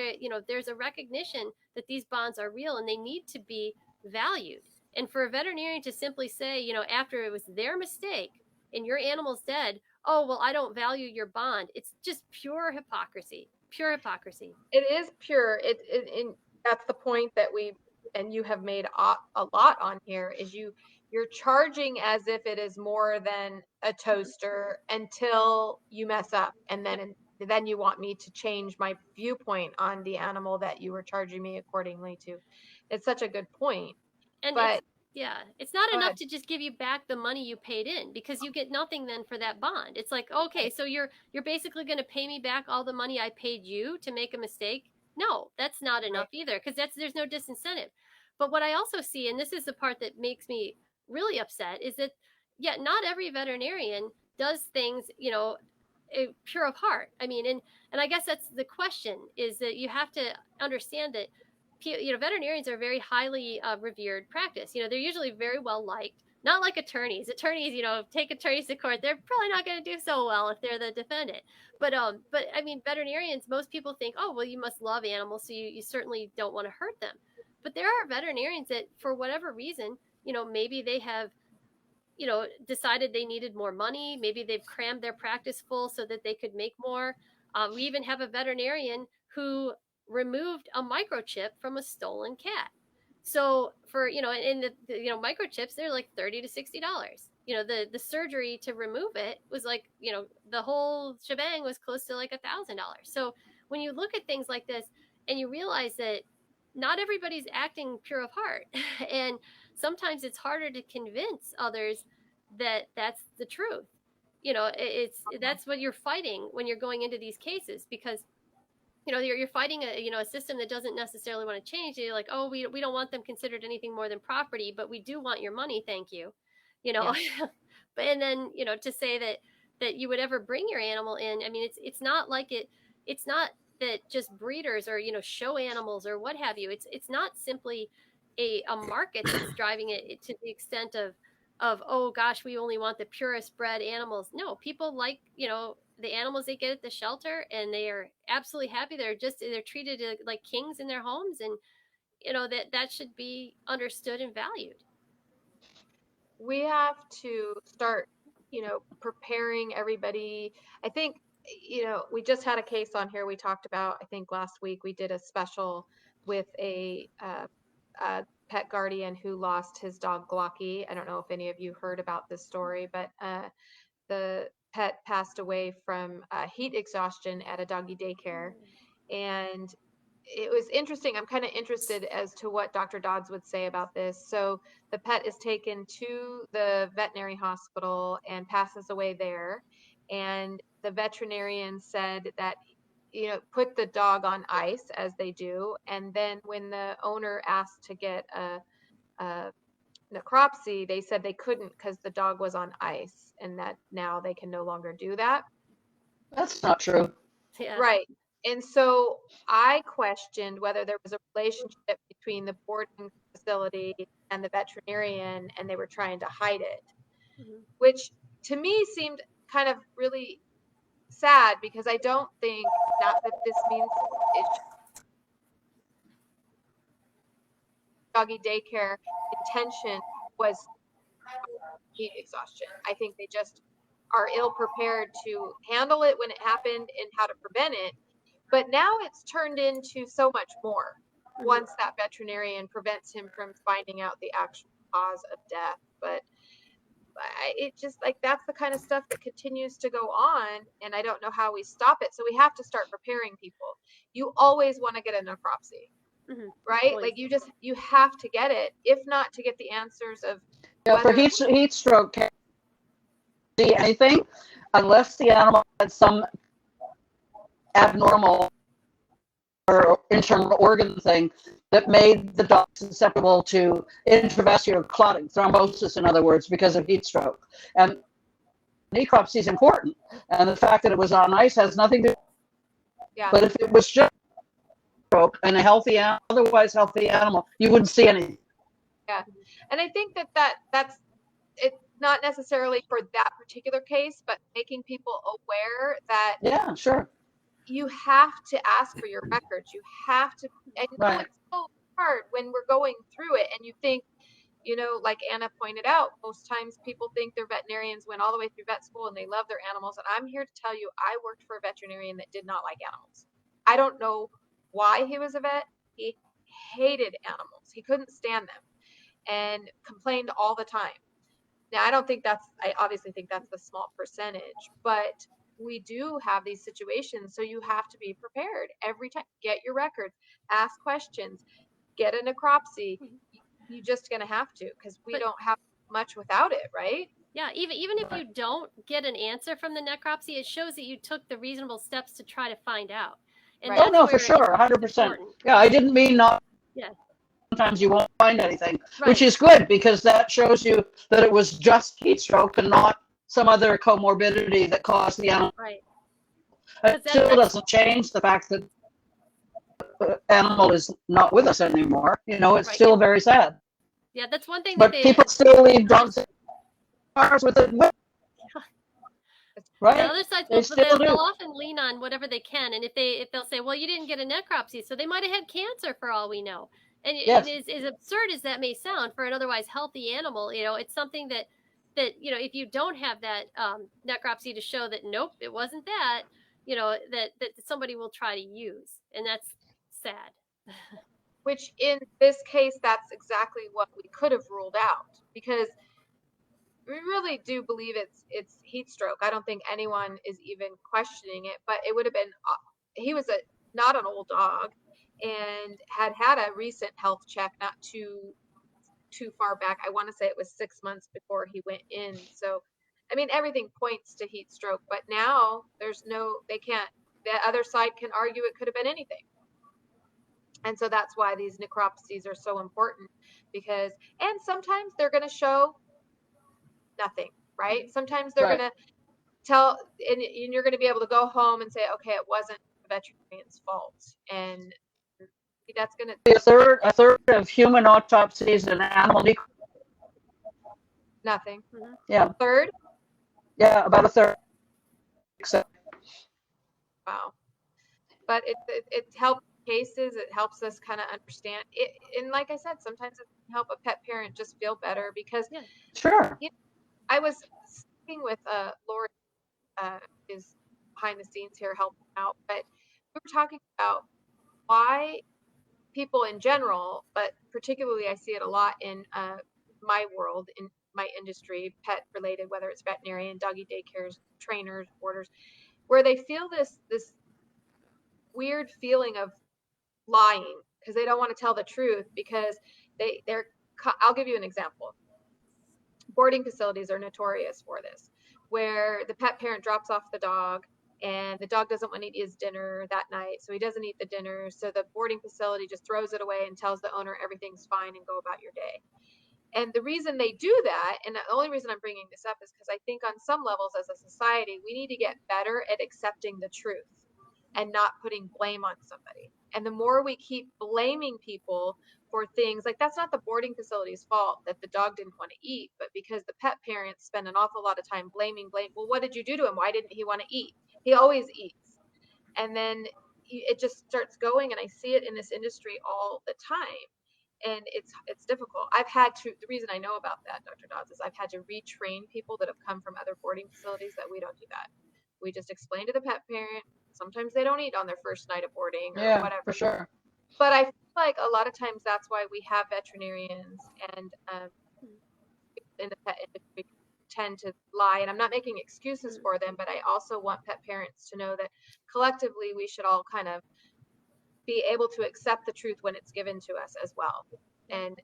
there's a recognition that these bonds are real and they need to be valued. And for a veterinarian to simply say, after it was their mistake and your animal's dead, oh, well, I don't value your bond, it's just pure hypocrisy. Pure hypocrisy. It is pure. That's the point that you have made a lot on here, is you're charging as if it is more than a toaster until you mess up, and then you want me to change my viewpoint on the animal that you were charging me accordingly to. It's such a good point. And But it's not go enough ahead. to just give you back the money you paid in, because you get nothing then for that bond. It's like, okay, so you're basically going to pay me back all the money I paid you to make a mistake. No, that's not enough either, because there's no disincentive. But what I also see, and this is the part that makes me really upset, is that not every veterinarian does things pure of heart. I mean, and I guess that's the question, is that you have to understand that veterinarians are very highly revered practice. They're usually very well liked. Not like attorneys. Attorneys, take attorneys to court. They're probably not going to do so well if they're the defendant. But I mean, veterinarians. Most people think, oh, well, you must love animals, so you certainly don't want to hurt them. But there are veterinarians that, for whatever reason, maybe they have decided they needed more money. Maybe they've crammed their practice full so that they could make more. We even have a veterinarian who removed a microchip from a stolen cat. So for in the microchips, they're like $30 to $60. The surgery to remove it was like the whole shebang was close to like $1,000. So when you look at things like this and you realize that not everybody's acting pure of heart, and sometimes it's harder to convince others that that's the truth. That's what you're fighting when you're going into these cases, because you're fighting a system that doesn't necessarily want to change. You're like, oh, we don't want them considered anything more than property, but we do want your money, thank you. Yeah. But and then to say that you would ever bring your animal in, I mean, it's not like it's not that just breeders or show animals or what have you. It's not simply a market that's driving it to the extent of oh gosh, we only want the purest bred animals. No, people like the animals they get at the shelter, and they are absolutely happy. They're treated like kings in their homes, and that should be understood and valued. We have to start, preparing everybody. I think, we just had a case on here we talked about. I think last week we did a special with a pet guardian who lost his dog Glocky. I don't know if any of you heard about this story, but the pet passed away from heat exhaustion at a doggy daycare. And it was interesting. I'm kind of interested as to what Dr. Dodds would say about this. So the pet is taken to the veterinary hospital and passes away there. And the veterinarian said that, put the dog on ice, as they do. And then when the owner asked to get a necropsy, they said they couldn't because the dog was on ice, and that now they can no longer do that. That's not true. Yeah. Right. And so I questioned whether there was a relationship between the boarding facility and the veterinarian, and they were trying to hide it, which to me seemed kind of really sad, because I don't think, not that this means it's doggy daycare intention was heat exhaustion. I think they just are ill prepared to handle it when it happened and how to prevent it. But now it's turned into so much more once that veterinarian prevents him from finding out the actual cause of death. But it just, like, that's the kind of stuff that continues to go on, and I don't know how we stop it. So we have to start preparing people. You always want to get a necropsy. right? Always. Like you have to get it, if not to get the answers of Yeah, for whether heat stroke, can't see anything unless the animal had some abnormal or internal organ thing that made the dog susceptible to intravascular clotting, thrombosis, in other words, because of heat stroke. And necropsy is important, and the fact that it was on ice has nothing to do. yeah. But if it was just stroke and a healthy, otherwise healthy animal, you wouldn't see anything. Yeah, and I think that's it's not necessarily for that particular case, but making people aware that Yeah, sure. you have to ask for your records. You have to. I know Right. it's so hard when we're going through it, and you think, like Anna pointed out, most times people think they're veterinarians, went all the way through vet school, and they love their animals. And I'm here to tell you, I worked for a veterinarian that did not like animals. I don't know why he was a vet. He hated animals. He couldn't stand them and complained all the time. Now, I obviously think that's the small percentage, but we do have these situations. So you have to be prepared every time. Get your records, ask questions, get a necropsy. You're just going to have to, because we But don't have much without it, right? yeah, even if you don't get an answer from the necropsy, it shows that you took the reasonable steps to try to find out. And Right. Oh, that's no, for where sure, it's 100%. important. Yeah, I didn't mean not. Yeah. Sometimes you won't find anything, Right. which is good because that shows you that it was just heat stroke and not some other comorbidity that caused the animal. Right. It still doesn't change the fact that the animal is not with us anymore. It's Right. still very sad. Yeah, that's one thing that But they people still leave dogs in cars with it, the right? other side They still they'll do. often lean on whatever they can, and if they'll say, well, you didn't get a necropsy, so they might have had cancer for all we know. And Yes. as absurd as that may sound for an otherwise healthy animal, it's something that if you don't have that necropsy to show that nope, it wasn't that, that somebody will try to use, and that's sad. Which in this case, that's exactly what we could have ruled out, because we really do believe it's heat stroke. I don't think anyone is even questioning it, but it would have been, he was not an old dog and had a recent health check not too far back. I want to say it was 6 months before he went in. So, I mean, everything points to heat stroke, but now they can't, the other side can argue it could have been anything. And so that's why these necropsies are so important, and sometimes they're going to show nothing, right? Sometimes they're Right. going to tell, and you're going to be able to go home and say, okay, it wasn't the veterinarian's fault. And that's going to, a third of human autopsies and animal nothing. Yeah. Third? Yeah, about a third. Wow. But it helps cases. It helps us kind of understand it. And like I said, sometimes it can help a pet parent just feel better, because Sure. I was speaking with Lori, is behind the scenes here helping out, but we were talking about why people in general, but particularly I see it a lot in my world, in my industry, pet related, whether it's veterinarian, doggy daycares, trainers, boarders, where they feel this weird feeling of lying because they don't want to tell the truth, because they're I'll give you an example. Boarding facilities are notorious for this, where the pet parent drops off the dog and the dog doesn't want to eat his dinner that night, so he doesn't eat the dinner. So the boarding facility just throws it away and tells the owner everything's fine and go about your day. And the reason they do that, and the only reason I'm bringing this up, is because I think on some levels as a society, we need to get better at accepting the truth and not putting blame on somebody. And the more we keep blaming people for things, like that's not the boarding facility's fault that the dog didn't want to eat, but because the pet parents spend an awful lot of time blaming. Well, what did you do to him? Why didn't he want to eat? He always eats. And then it just starts going, and I see it in this industry all the time. And it's difficult. The reason I know about that, Dr. Dodds, is I've had to retrain people that have come from other boarding facilities that we don't do that. We just explain to the pet parent. Sometimes they don't eat on their first night of boarding or whatever. For sure. But I feel like a lot of times that's why we have veterinarians and in the pet industry tend to lie. And I'm not making excuses for them, but I also want pet parents to know that collectively we should all kind of be able to accept the truth when it's given to us as well, and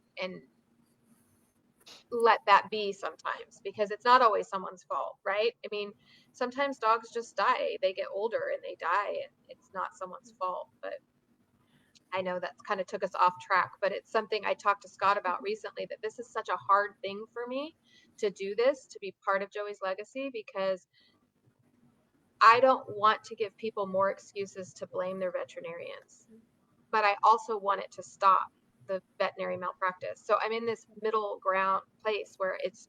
let that be sometimes, because it's not always someone's fault, right? I mean, sometimes dogs just die. They get older and they die, and it's not someone's fault. But I know that kind of took us off track, but it's something I talked to Scott about recently, that this is such a hard thing for me to do this, to be part of Joey's legacy, because I don't want to give people more excuses to blame their veterinarians, but I also want it to stop the veterinary malpractice. So I'm in this middle ground place where it's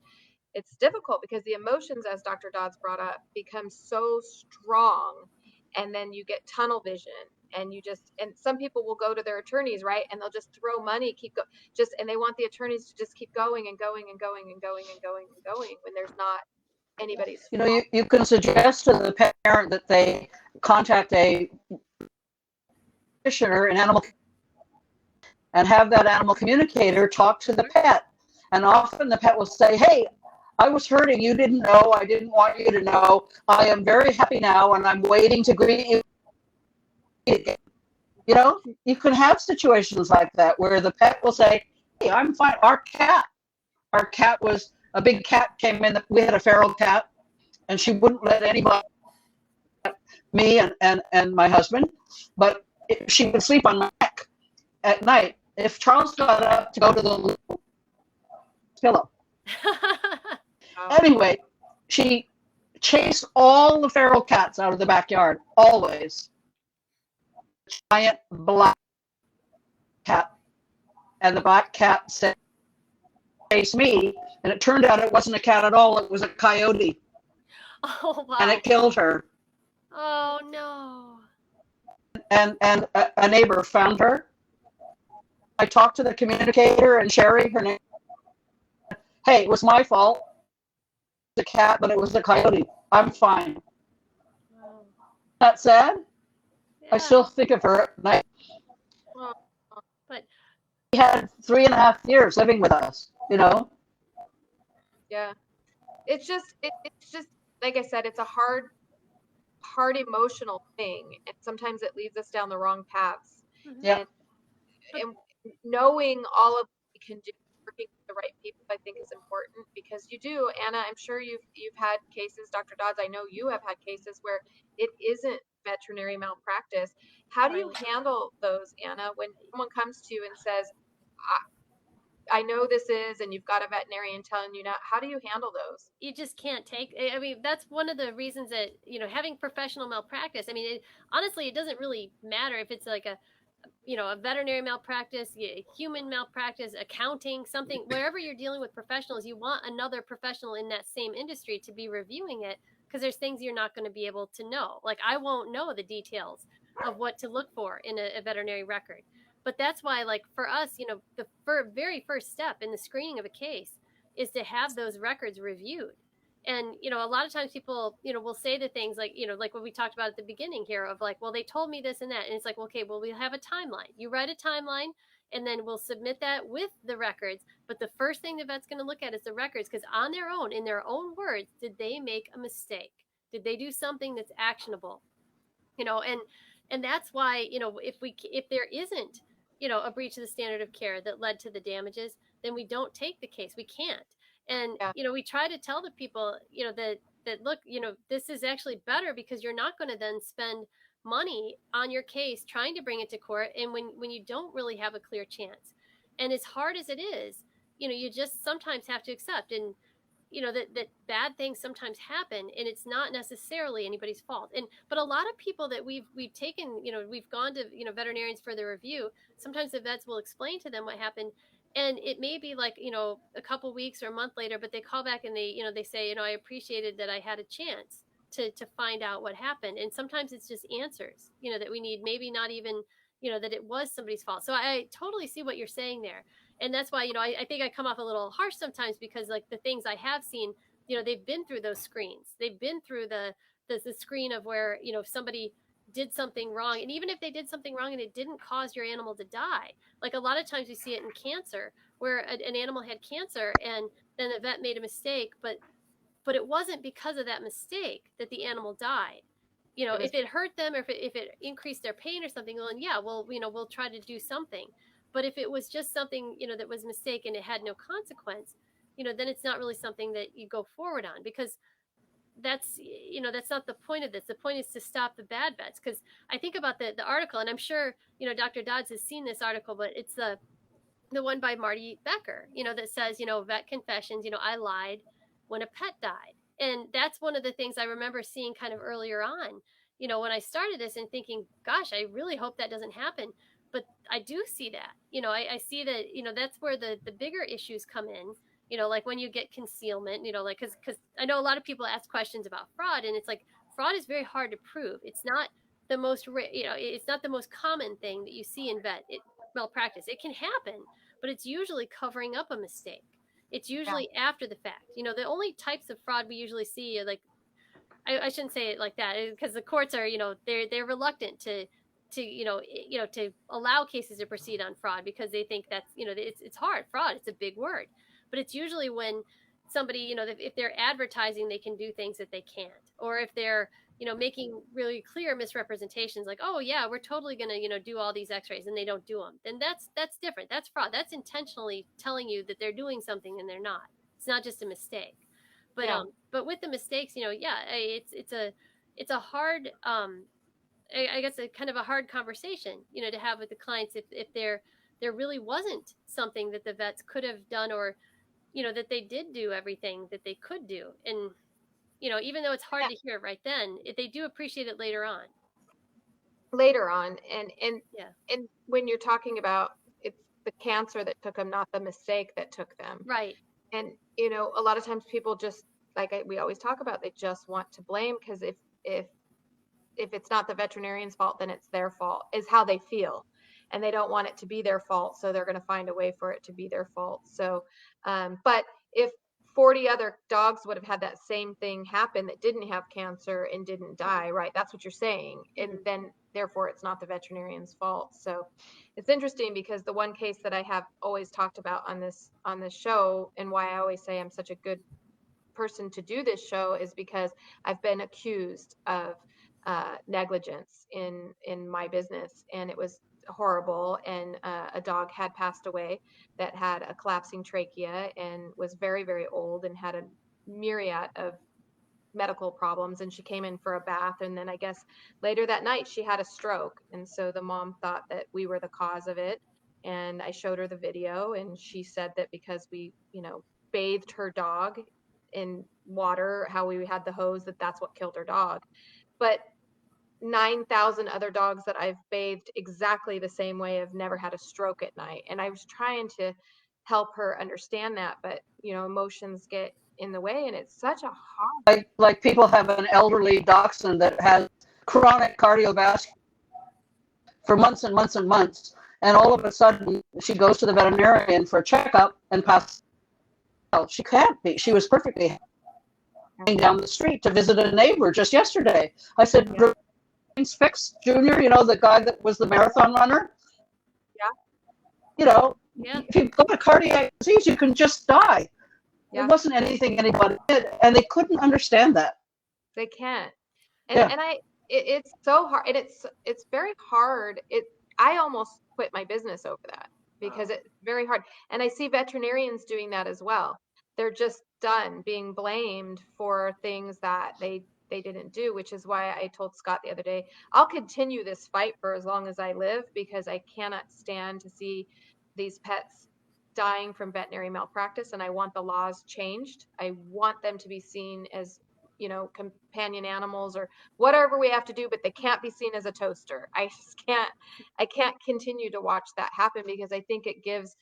difficult, because the emotions, as Dr. Dodds brought up, become so strong, and then you get tunnel vision, and and some people will go to their attorneys, right, and they'll just throw money, and they want the attorneys to just keep going and going and going and going and going and going when there's not anybody's You know, fault. you can suggest to the parent that they contact a practitioner in animal and have that animal communicator talk to the pet. And often the pet will say, hey, I was hurting. You didn't know. I didn't want you to know. I am very happy now, and I'm waiting to greet you again. You know, you can have situations like that where the pet will say, hey, I'm fine. Our cat was a big cat came in. We had a feral cat, and she wouldn't let anybody, me and my husband, but she would sleep on my neck at night. If Charles got up to go to the pillow. Anyway, she chased all the feral cats out of the backyard, always. Giant black cat. And the black cat said, chase me. And it turned out it wasn't a cat at all. It was a coyote. Oh, wow. And it killed her. Oh, no. And a neighbor found her. I talked to the communicator, and Sherry, her name, hey, it was my fault. The cat, but it was the coyote. I'm fine. Wow. That sad? Yeah. I still think of her at night. But She had 3.5 years living with us, you know? Yeah. It's just like I said, it's a hard emotional thing, and sometimes it leads us down the wrong paths. Yeah. And knowing all of what we can do, working with the right people, I think is important, because you do, Anna, I'm sure you've had cases, Dr. Dodds, I know you have had cases where it isn't veterinary malpractice. How do you Right. handle those, Anna, when someone comes to you and says, I know this is, and you've got a veterinarian telling you not? How do you handle those? You just can't take, I mean, that's one of the reasons that, having professional malpractice, I mean, honestly, it doesn't really matter if it's like a veterinary malpractice, human malpractice, accounting, something, wherever you're dealing with professionals, you want another professional in that same industry to be reviewing it, because there's things you're not going to be able to know. Like, I won't know the details of what to look for in a veterinary record. But that's why, like, for us, the very first step in the screening of a case is to have those records reviewed. And, a lot of times people, will say the things like, like what we talked about at the beginning here of like, well, they told me this and that. And it's like, okay, well, we have a timeline. You write a timeline, and then we'll submit that with the records. But the first thing the vet's going to look at is the records, because on their own, in their own words, did they make a mistake? Did they do something that's actionable? And that's why, if there isn't, a breach of the standard of care that led to the damages, then we don't take the case. We can't. And, Yeah. we try to tell the people, that look, this is actually better, because you're not going to then spend money on your case trying to bring it to court, and when you don't really have a clear chance. And as hard as it is, you just sometimes have to accept, and that bad things sometimes happen, and it's not necessarily anybody's fault. But a lot of people that we've taken, we've gone to veterinarians for the review, sometimes the vets will explain to them what happened, and it may be like a couple weeks or a month later, but they call back and they say, I appreciated that I had a chance to find out what happened. And sometimes it's just answers that we need, maybe not even that it was somebody's fault. So I totally see what you're saying there. And that's why I think I come off a little harsh sometimes, because like the things I have seen, they've been through those screens, they've been through the screen of where somebody did something wrong. And even if they did something wrong and it didn't cause your animal to die, like a lot of times we see it in cancer, where an animal had cancer and then the vet made a mistake, but it wasn't because of that mistake that the animal died. if it hurt them, or if it increased their pain or something, well, yeah, well, we'll try to do something. But if it was just something, that was a mistake and it had no consequence, then it's not really something that you go forward on, because that's not the point of this. The point is to stop the bad vets. Because I think about the article, and I'm sure, Dr. Dodds has seen this article, but it's the one by Marty Becker, that says, vet confessions, I lied when a pet died. And that's one of the things I remember seeing kind of earlier on, when I started this, and thinking, gosh, I really hope that doesn't happen. But I do see that, I see that, that's where the bigger issues come in, like when you get concealment, like, because I know a lot of people ask questions about fraud, and it's like, fraud is very hard to prove. It's not the most, it's not the most common thing that you see in vet malpractice. It can happen, but it's usually covering up a mistake. It's usually after the fact. The only types of fraud we usually see are, like, I shouldn't say it like that, because the courts are, they're reluctant to allow cases to proceed on fraud, because they think that's, it's hard. Fraud, it's a big word. But it's usually when somebody, if they're advertising they can do things that they can't, or if they're, making really clear misrepresentations, like, oh yeah, we're totally going to, do all these x-rays, and they don't do them, then that's different. That's fraud. That's intentionally telling you that they're doing something and they're not. It's not just a mistake. But but with the mistakes, it's a hard, I guess, a kind of a hard conversation, to have with the clients, if there really wasn't something that the vets could have done, or that they did do everything that they could do. And even though it's hard to hear right then, they do appreciate it later on. And when you're talking about, it's the cancer that took them, not the mistake that took them. Right. And a lot of times people just, like we always talk about, they just want to blame, because if it's not the veterinarian's fault, then it's their fault, is how they feel. And they don't want it to be their fault, so they're going to find a way for it to be their fault. So, but if 40 other dogs would have had that same thing happen that didn't have cancer and didn't die, right? That's what you're saying. And then therefore it's not the veterinarian's fault. So it's interesting, because the one case that I have always talked about on this show, and why I always say I'm such a good person to do this show, is because I've been accused of negligence in my business, and it was horrible. And a dog had passed away that had a collapsing trachea and was very, very old and had a myriad of medical problems. And she came in for a bath, and then I guess later that night she had a stroke. And so the mom thought that we were the cause of it, and I showed her the video, and she said that because we bathed her dog in water, how we had the hose, that's what killed her dog. But 9,000 other dogs that I've bathed exactly the same way have never had a stroke at night. And I was trying to help her understand that, but emotions get in the way, and it's such a hard. Like people have an elderly dachshund that has chronic cardiovascular for months and months and months, and all of a sudden she goes to the veterinarian for a checkup and passes out. She can't be. She was perfectly down the street to visit a neighbor just yesterday. I said, Fix Jr., the guy that was the marathon runner. Yeah. If you've got a cardiac disease, you can just die. Yeah. It wasn't anything anybody did, and they couldn't understand that. They can't. And it's so hard, and it's very hard. I almost quit my business over that, because it's very hard. And I see veterinarians doing that as well. They're just done being blamed for things that they didn't do, which is why I told Scott the other day, I'll continue this fight for as long as I live, because I cannot stand to see these pets dying from veterinary malpractice, and I want the laws changed. I want them to be seen as, companion animals or whatever we have to do, but they can't be seen as a toaster. I can't continue to watch that happen, because I think it gives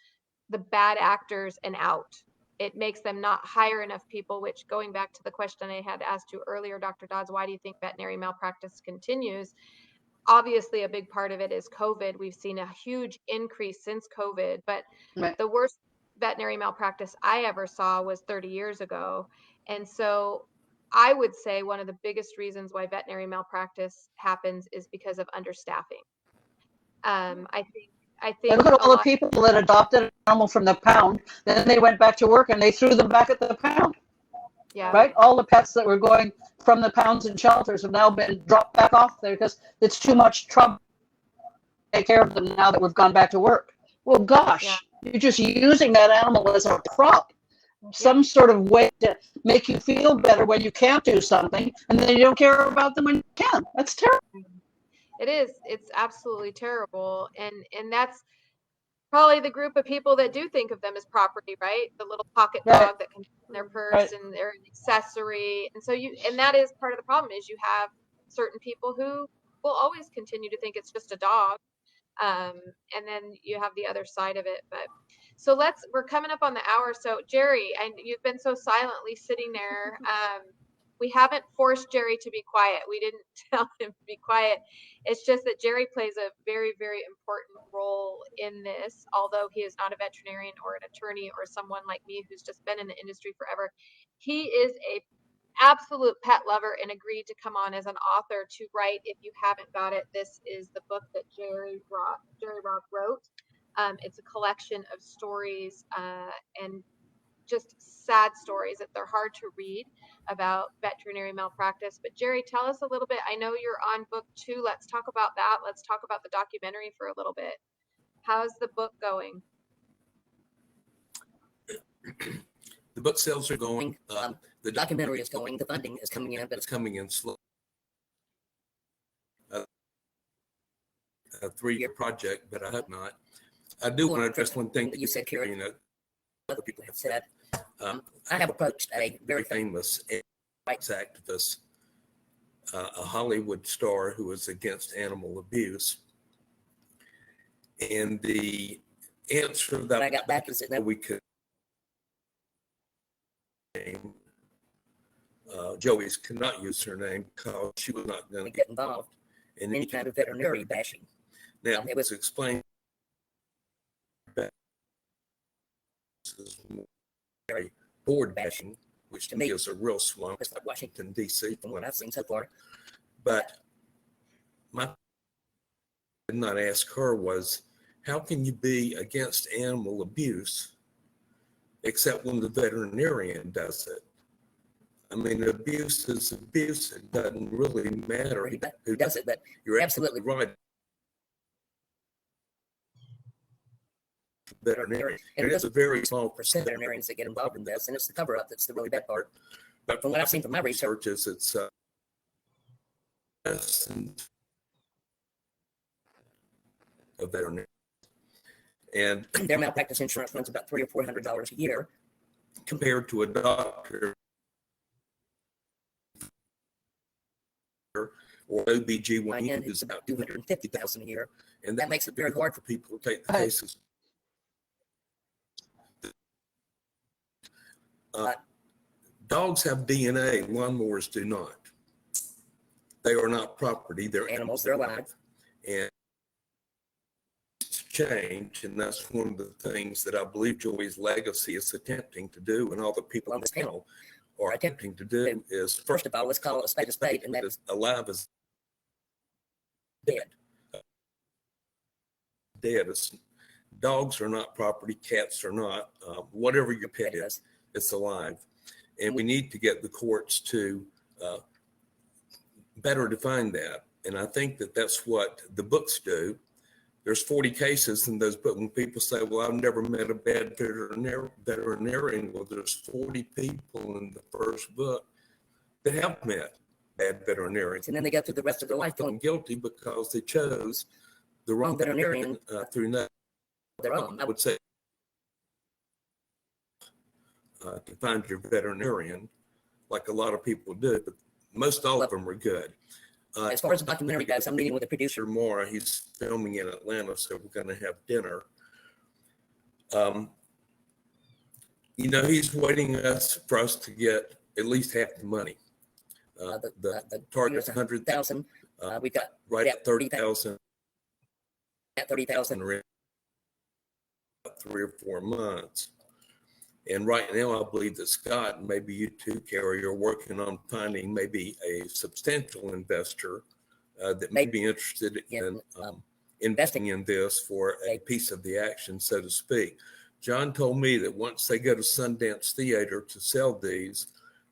the bad actors an out. It makes them not hire enough people, which, going back to the question I had asked you earlier, Dr. Dodds, why do you think veterinary malpractice continues? Obviously, a big part of it is COVID. We've seen a huge increase since COVID, but the worst veterinary malpractice I ever saw was 30 years ago. And so I would say one of the biggest reasons why veterinary malpractice happens is because of understaffing. I think look at all the people that adopted an animal from the pound, then they went back to work and they threw them back at the pound. Yeah. Right? All the pets that were going from the pounds and shelters have now been dropped back off there because it's too much trouble to take care of them now that we've gone back to work. Well, gosh, you're just using that animal as a prop, some sort of way to make you feel better when you can't do something, and then you don't care about them when you can. That's terrible. It is. It's absolutely terrible. And that's probably the group of people that do think of them as property, right? The little pocket dog that can fit in their purse and they're an accessory. And so that is part of the problem is you have certain people who will always continue to think it's just a dog. And then you have the other side of it. But so we're coming up on the hour. So Jerry, and you've been so silently sitting there. We haven't forced Jerry to be quiet. We didn't tell him to be quiet. It's just that Jerry plays a very, very important role in this, although he is not a veterinarian or an attorney or someone like me who's just been in the industry forever. He is a absolute pet lover and agreed to come on as an author to write. If you haven't got it, this is the book that Jerry Rock wrote. It's a collection of stories and just sad stories that they're hard to read about veterinary malpractice. But Jerry, tell us a little bit. I know you're on book 2. Let's talk about that. Let's talk about the documentary for a little bit. How's the book going? The book sales are going. The documentary is going. The funding is coming in, but it's coming in slow. A 3-year project, but I hope not. I do want to address one thing that you said, Carrie, other people have said. I have approached a very famous rights activist, a Hollywood star who is against animal abuse. And the answer that I got back is that we could name. Joey's could not use her name because she was not going to get involved in any kind of veterinary bashing. Now, it was explained very board bashing, which to me is a real slump. It's like Washington, D.C. from what I've seen so far. But my did not ask her was, how can you be against animal abuse except when the veterinarian does it? I mean, abuse is abuse. It doesn't really matter who does it, but you're absolutely right. Veterinarian. And it is a very small percent of veterinarians that get involved in this, and it's the cover-up that's the really bad part. But from what I've seen from my research is it's less than a veterinarian. And their malpractice insurance runs about $300 or $400 a year compared to a doctor or OBGYN who's about $250,000 a year. And that makes it very hard for people to take the cases. Dogs have DNA, lawnmowers do not. They are not property, they're animals, they're alive. And it's change, and that's one of the things that I believe Joey's legacy is attempting to do, and all the people on this panel are attempting to do is, first of all, let's call it a spade, and that is alive as dead. Dead is, dogs are not property, cats are not, whatever your pet is, it's alive. And we need to get the courts to better define that. And I think that that's what the books do. There's 40 cases in those books. When people say, well, I've never met a bad veterinarian, well, there's 40 people in the first book that have met bad veterinarians. And then they go through the rest of their life feeling guilty because they chose the wrong veterinarian through no their own. I would say to find your veterinarian, like a lot of people do, but most all of them are good. As far as the documentary goes, I'm meeting with the producer tomorrow. He's filming in Atlanta, so we're going to have dinner. He's waiting for us to get at least half the money. The target's 100,000. We've got right at 30,000. At 30,000 in 3 or 4 months. And right now, I believe that Scott, and maybe you too, Carrie, are working on finding maybe a substantial investor that may be interested in investing in this for a piece of the action, so to speak. John told me that once they go to Sundance Theater to sell these,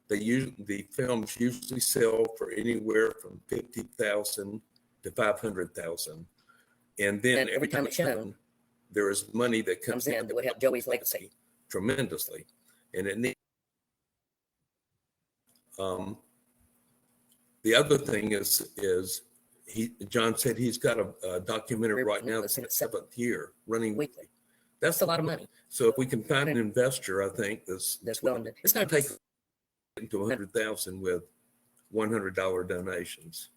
the films usually sell for anywhere from 50,000 to 500,000, and then every time it's shown, there is money that comes in that would help Joey's legacy tremendously, and it needs. The other thing is John said he's got a documentary right now that's in its 7th year running weekly. That's a lot of money. So if we can find an investor, I think that's willing to, it's going to take into 100,000 with $100 donations.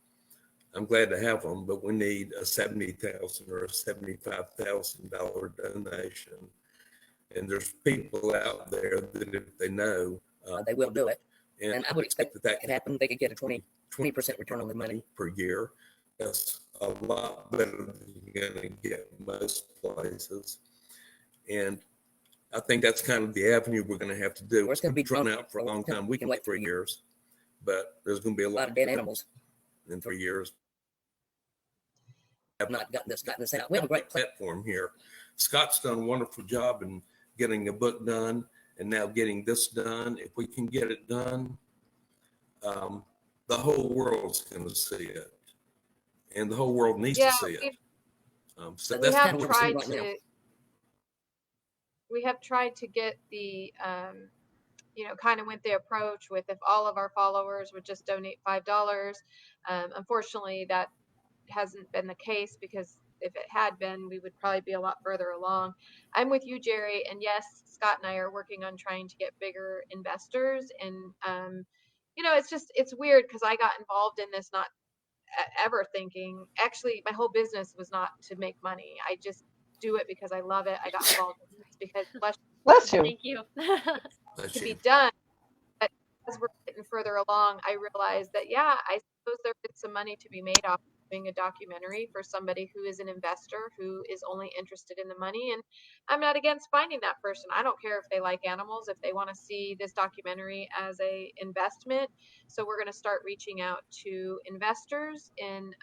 I'm glad to have them, but we need a $70,000 or a $75,000 donation. And there's people out there that if they know, they will do it. And I would expect that could happen. They could get a 20% return on the money per year. That's a lot better than you're going to get most places. And I think that's kind of the avenue we're going to have to do. It's going to be drawn out for a long time. We can wait 3 years, but there's going to be a lot of dead animals in 3 years. Have not gotten this out. We have a great platform here. Scott's done a wonderful job in getting a book done and now getting this done. If we can get it done, the whole world's going to see it, and the whole world needs to see it. So that's kind of what we're seeing right now. We have tried to get the, kind of went the approach with if all of our followers would just donate $5. Unfortunately, that hasn't been the case, because if it had been, we would probably be a lot further along. I'm with you, Jerry, and yes, Scott and I are working on trying to get bigger investors. And it's weird because I got involved in this not ever thinking, actually my whole business was not to make money. I just do it because I love it. I got involved in this because bless you. Thank you. to be done. But as we're getting further along, I realized that, yeah, I suppose there is some money to be made off of doing a documentary for somebody who is an investor, who is only interested in the money. And I'm not against finding that person. I don't care if they like animals, if they want to see this documentary as a investment. So we're going to start reaching out to investors and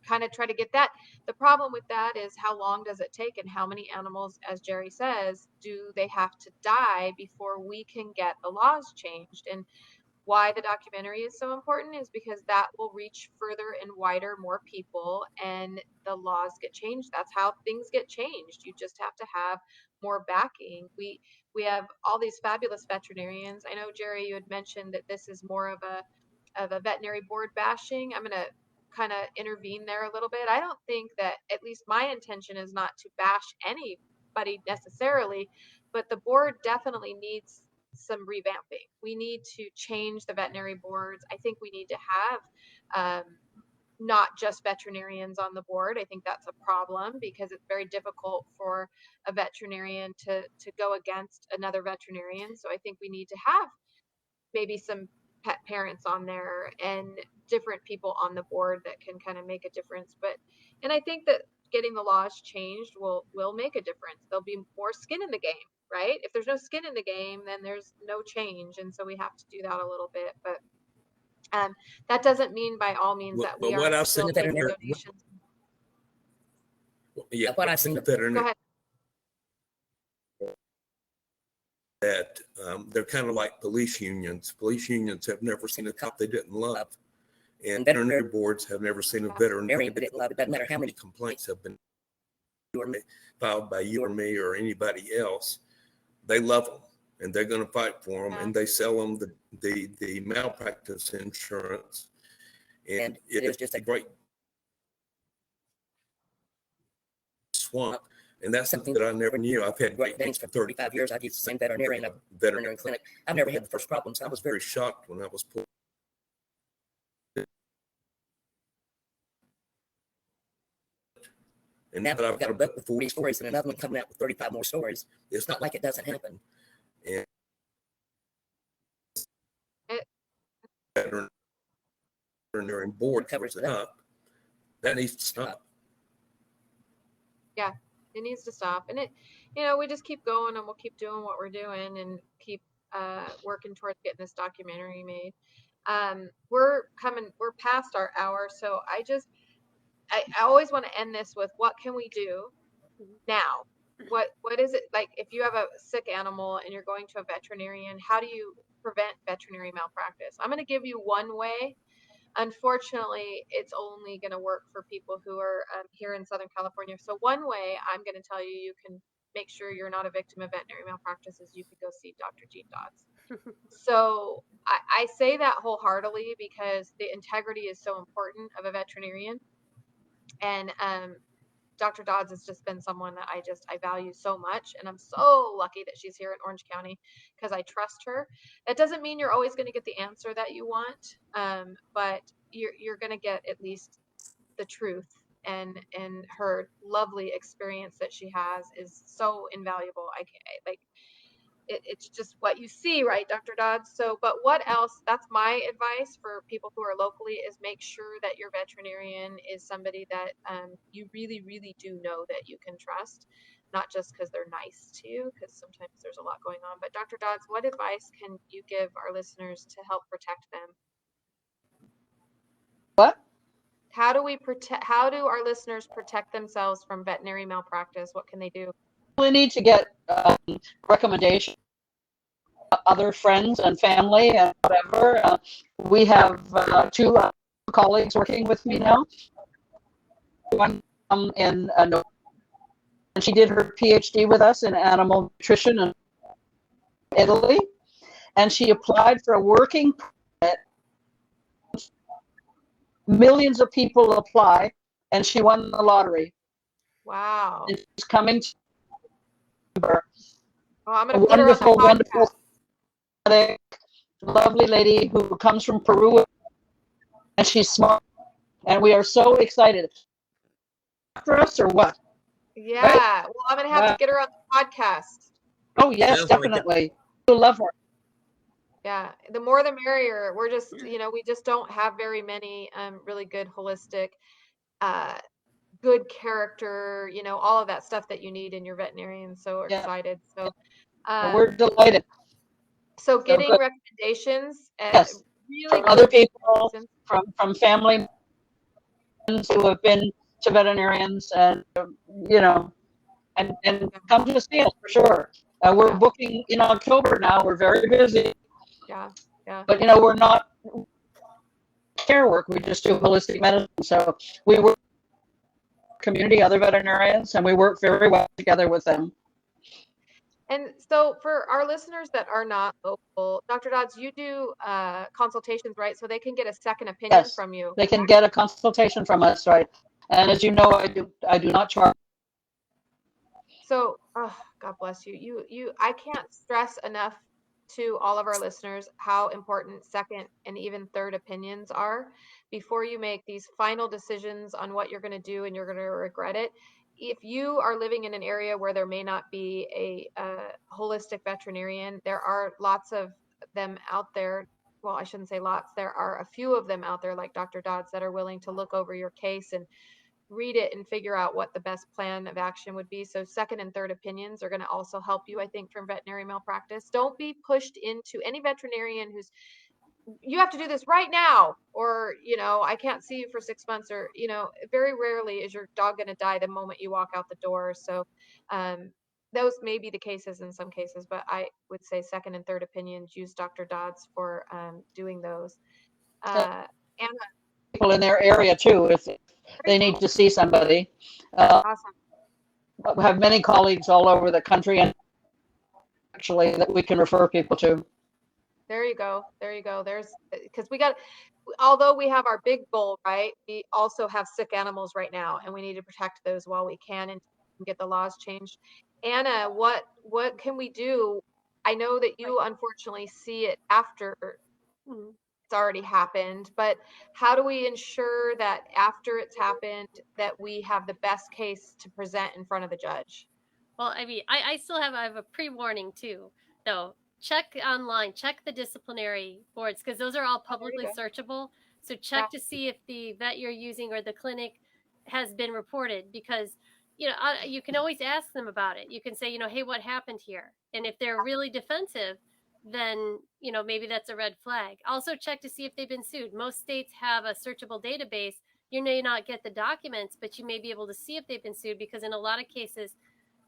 kind of try to get that. The problem with that is, how long does it take, and how many animals, as Jerry says, do they have to die before we can get the laws changed? And why the documentary is so important is because that will reach further and wider, more people, and the laws get changed. That's how things get changed. You just have to have more backing. We have all these fabulous veterinarians. I know, Jerry, you had mentioned that this is more of a veterinary board bashing. I'm going to kind of intervene there a little bit. I don't think that, at least my intention is not to bash anybody necessarily, but the board definitely needs some revamping. We need to change the veterinary boards. I think we need to have not just veterinarians on the board. I think that's a problem, because it's very difficult for a veterinarian to go against another veterinarian. So I think we need to have maybe some pet parents on there and different people on the board that can kind of make a difference. And I think that getting the laws changed will make a difference. There'll be more skin in the game, right? If there's no skin in the game, then there's no change. And so we have to do that a little bit. But that doesn't mean by all means that we are still taking donations. Yeah, what I've seen the veterinary, that they're kind of like police unions. Police unions have never seen a cop they didn't love. And veterinary boards have never seen a veterinarian they didn't love. It doesn't matter how many complaints have been filed by you or me or anybody else. They love them, and they're going to fight for them, and they sell them the malpractice insurance. And it is just a great swamp. And that's something that I never knew. I've had Great Danes for 35 years. I've used the same veterinarian at a veterinary clinic. I've never had the first problems. I was very shocked when I was pulled. And now that I've got a book with 40 stories and another one coming out with 35 more stories, it's not like it doesn't happen. And veterinary board covers it up. That needs to stop. Yeah, it needs to stop. And we just keep going, and we'll keep doing what we're doing, and keep working towards getting this documentary made. We're past our hour. So I always want to end this with, what can we do now what is it like if you have a sick animal and you're going to a veterinarian? How do you prevent veterinary malpractice? I'm going to give you one way. Unfortunately, it's only going to work for people who are here in Southern California. So one way I'm going to tell you you can make sure you're not a victim of veterinary malpractice is you can go see Dr. Jean Dodds. So I say that wholeheartedly because the integrity is so important of a veterinarian. And Dr. Dodds has just been someone that I value so much, and I'm so lucky that she's here in Orange County because I trust her. That doesn't mean you're always going to get the answer that you want, but you're going to get at least the truth. And her lovely experience that she has is so invaluable. I can't like it's just what you see, right, Dr. Dodds? So, but what else? That's my advice for people who are locally is make sure that your veterinarian is somebody that you really, really do know that you can trust, not just because they're nice to you, because sometimes there's a lot going on. But Dr. Dodds, what advice can you give our listeners to help protect them? What? How do our listeners protect themselves from veterinary malpractice? What can they do? We need to get recommendations, other friends and family and whatever. We have two colleagues working with me now. One in and she did her PhD with us in animal nutrition in Italy, and she applied for a working permit. Millions of people apply, and she won the lottery. Wow. And she's coming to her. Oh, I'm going to put her on the podcast. Wonderful, lovely lady who comes from Peru, and she's smart, and we are so excited. For us or what? Yeah. Right? Well, I'm going to have to get her on the podcast. Oh, yes, definitely. You'll love her. Yeah. The more the merrier. We're just, we just don't have very many really good holistic, good character, all of that stuff that you need in your veterinarian. So we're excited. So we're delighted. So getting recommendations and yes, really from other people, from family who have been to veterinarians, and and come to see us for sure. We're booking in October now. We're very busy. Yeah. But we're not care work. We just do holistic medicine. So we work with community, other veterinarians, and we work very well together with them. And so for our listeners that are not local, Dr. Dodds, you do consultations, right? So they can get a second opinion from you. They can get a consultation from us, right? And as you know, I do not charge. So, God bless you. I can't stress enough to all of our listeners how important second and even third opinions are before you make these final decisions on what you're going to do and you're going to regret it. If you are living in an area where there may not be a holistic veterinarian, there are lots of them out there. Well, I shouldn't say lots. There are a few of them out there like Dr. Dodds that are willing to look over your case and read it and figure out what the best plan of action would be. So second and third opinions are going to also help you, I think, from veterinary malpractice. Don't be pushed into any veterinarian who's you have to do this right now, or I can't see you for 6 months, or very rarely is your dog going to die the moment you walk out the door. So those may be the cases in some cases, but I would say second and third opinions, use Dr. Dodds for doing those. And people in their area too, if they need to see somebody. Awesome. We have many colleagues all over the country, and actually that we can refer people to. There you go. There's because although we have our big goal, right? We also have sick animals right now, and we need to protect those while we can and get the laws changed. Anna, what can we do? I know that you unfortunately see it after it's already happened, but how do we ensure that after it's happened that we have the best case to present in front of the judge? Well, I mean, I have a pre-warning too, though. Check online, check the disciplinary boards, because those are all publicly searchable. So check to see if the vet you're using or the clinic has been reported, because you can always ask them about it. You can say, hey, what happened here? And if they're really defensive, then maybe that's a red flag. Also check to see if they've been sued. Most states have a searchable database. You may not get the documents, but you may be able to see if they've been sued, because in a lot of cases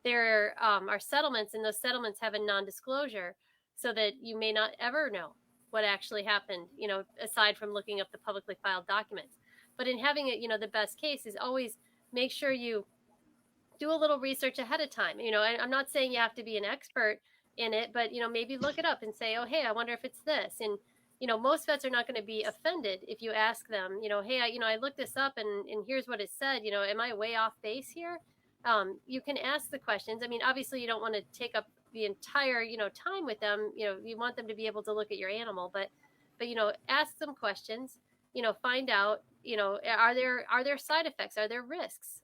there are settlements, and those settlements have a non-disclosure so that you may not ever know what actually happened, aside from looking up the publicly filed documents. But in having it, the best case is always make sure you do a little research ahead of time. I'm not saying you have to be an expert in it, but, maybe look it up and say, oh, hey, I wonder if it's this. And, most vets are not going to be offended if you ask them, hey, I looked this up and here's what it said, am I way off base here? You can ask the questions. I mean, obviously you don't want to take up the entire, time with them. You want them to be able to look at your animal, but, ask them questions, find out, are there side effects? Are there risks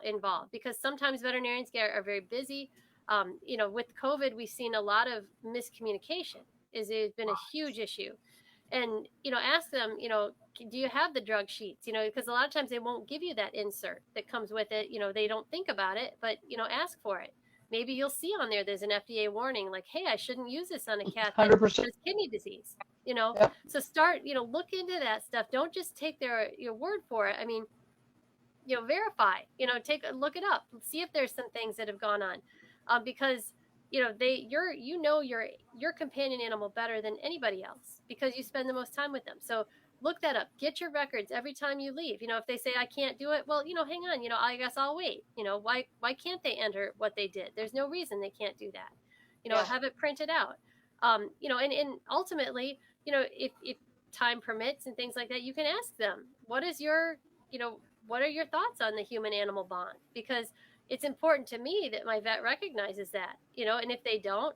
involved? Because sometimes veterinarians are very busy. With COVID, we've seen a lot of miscommunication. It's been a huge issue. And, ask them, do you have the drug sheets? Because a lot of times they won't give you that insert that comes with it. They don't think about it, but, ask for it. Maybe you'll see on there's an FDA warning like, hey, I shouldn't use this on a cat that 100%. has kidney disease, Yep. So start, look into that stuff. Don't just take your word for it. I mean, verify, look it up, see if there's some things that have gone on, because your companion animal better than anybody else because you spend the most time with them. So look that up, get your records every time you leave. If they say I can't do it, well, hang on, I guess I'll wait. Why can't they enter what they did? There's no reason they can't do that. Have it printed out. And ultimately, if time permits and things like that, you can ask them, what are your thoughts on the human animal bond? Because it's important to me that my vet recognizes that, and if they don't,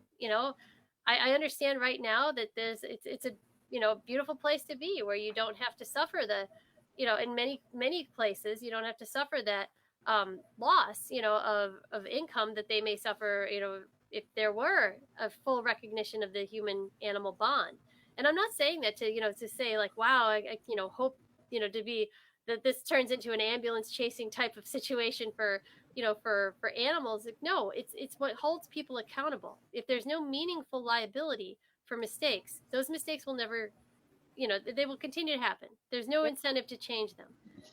I understand right now that it's a, beautiful place to be where you don't have to suffer in many places, you don't have to suffer that loss, of income that they may suffer, if there were a full recognition of the human animal bond. And I'm not saying that to say like, wow, I hope, to be that this turns into an ambulance chasing type of situation for animals. No, it's what holds people accountable. If there's no meaningful liability for mistakes, those mistakes will never, they will continue to happen. There's no incentive to change them.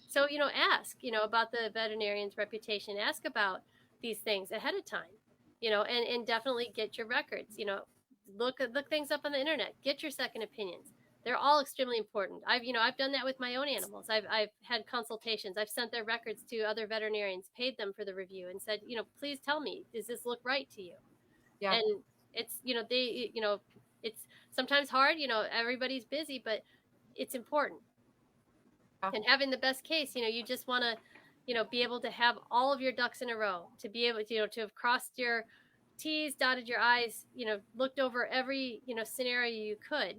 So, ask, about the veterinarian's reputation, ask about these things ahead of time, and definitely get your records, look things up on the internet, get your second opinions. They're all extremely important. I've done that with my own animals. I've had consultations. I've sent their records to other veterinarians, paid them for the review, and said, please tell me, does this look right to you? Yeah. And it's, it's sometimes hard, everybody's busy, but it's important. Yeah. And having the best case, you just want to, be able to have all of your ducks in a row, to be able to, to have crossed your T's, dotted your I's, looked over every, scenario you could.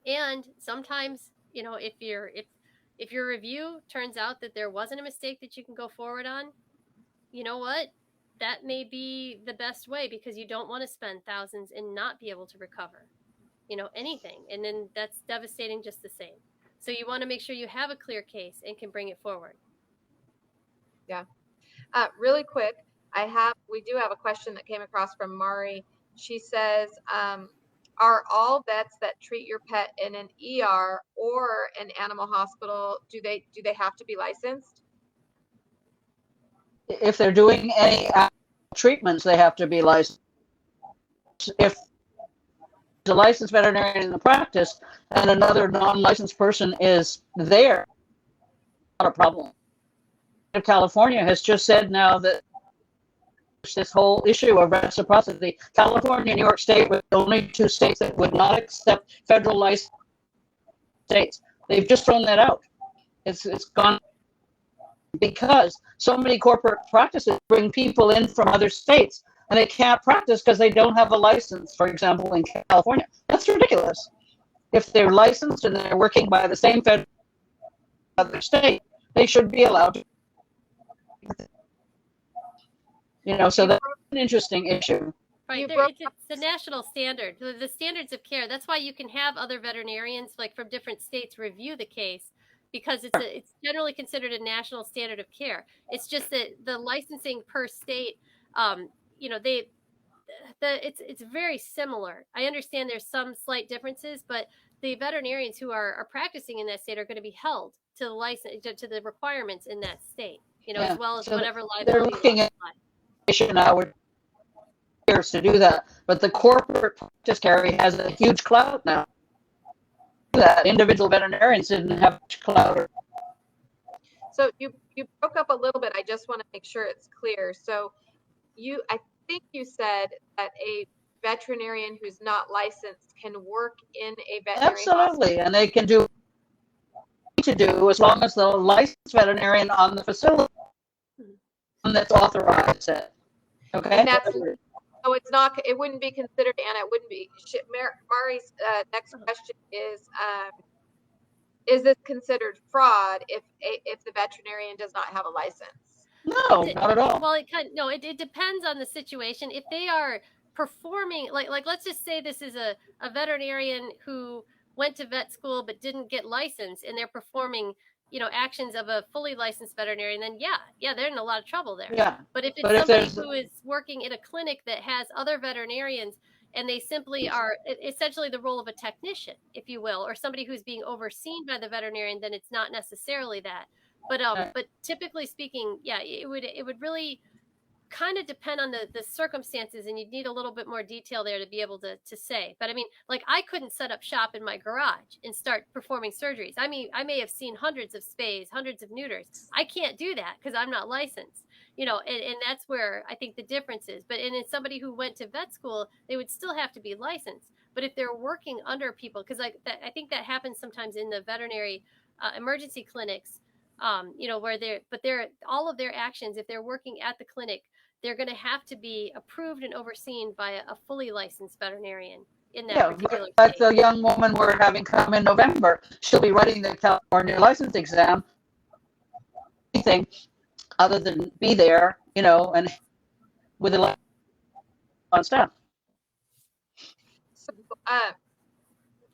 And sometimes, if your review turns out that there wasn't a mistake that you can go forward on, you know what? That may be the best way, because you don't want to spend thousands and not be able to recover, anything. And then that's devastating just the same. So you want to make sure you have a clear case and can bring it forward. Yeah. Really quick, we do have a question that came across from Mari. She says, are all vets that treat your pet in an ER or an animal hospital, do they have to be licensed? If they're doing any treatments, they have to be licensed. If the licensed veterinarian in the practice and another non-licensed person is there, not a problem. California has just said now that this whole issue of reciprocity, California and New York State were the only two states that would not accept federal license states. They've just thrown that out. It's gone because so many corporate practices bring people in from other states and they can't practice because they don't have a license, for example, in California. That's ridiculous. If they're licensed and they're working by the same federal other state, they should be allowed to. So that's an interesting issue. Right, it's the national standard, the standards of care. That's why you can have other veterinarians, like from different states, review the case, because it's generally considered a national standard of care. It's just that the licensing per state, it's very similar. I understand there's some slight differences, but the veterinarians who are practicing in that state are going to be held to the license, to the requirements in that state, as well as whatever liability. They're looking at now with years to do that. But the corporate practice, Carrie, has a huge clout now. That individual veterinarians didn't have much clout. So you broke up a little bit. I just want to make sure it's clear. So I think you said that a veterinarian who's not licensed can work in a veterinary Absolutely, hospital. and they can do to do as long as the licensed veterinarian on the facility that's authorized it. Okay. And that's so it's not. It wouldn't be considered, Anna. It wouldn't be. Mari's next question is this considered fraud if the veterinarian does not have a license? No, not at all. Well, it depends on the situation. If they are performing, like let's just say this is a veterinarian who went to vet school but didn't get licensed, and they're performing, actions of a fully licensed veterinarian, then yeah, they're in a lot of trouble there. Yeah. But if it's somebody who is working in a clinic that has other veterinarians and they simply are essentially the role of a technician, if you will, or somebody who's being overseen by the veterinarian, then it's not necessarily that. But typically speaking, yeah, it would really kind of depend on the circumstances, and you'd need a little bit more detail there to be able to say. But I mean, like, I couldn't set up shop in my garage and start performing surgeries. I mean, I may have seen hundreds of spays, hundreds of neuters. I can't do that because I'm not licensed, and that's where I think the difference is. But in somebody who went to vet school, they would still have to be licensed. But if they're working under people, because I think that happens sometimes in the veterinary emergency clinics, where they're all of their actions, if they're working at the clinic, they're going to have to be approved and overseen by a fully licensed veterinarian in that particular state. Like the young woman we're having come in November, she'll be writing the California license exam. Anything other than be there, and with a license on staff. So,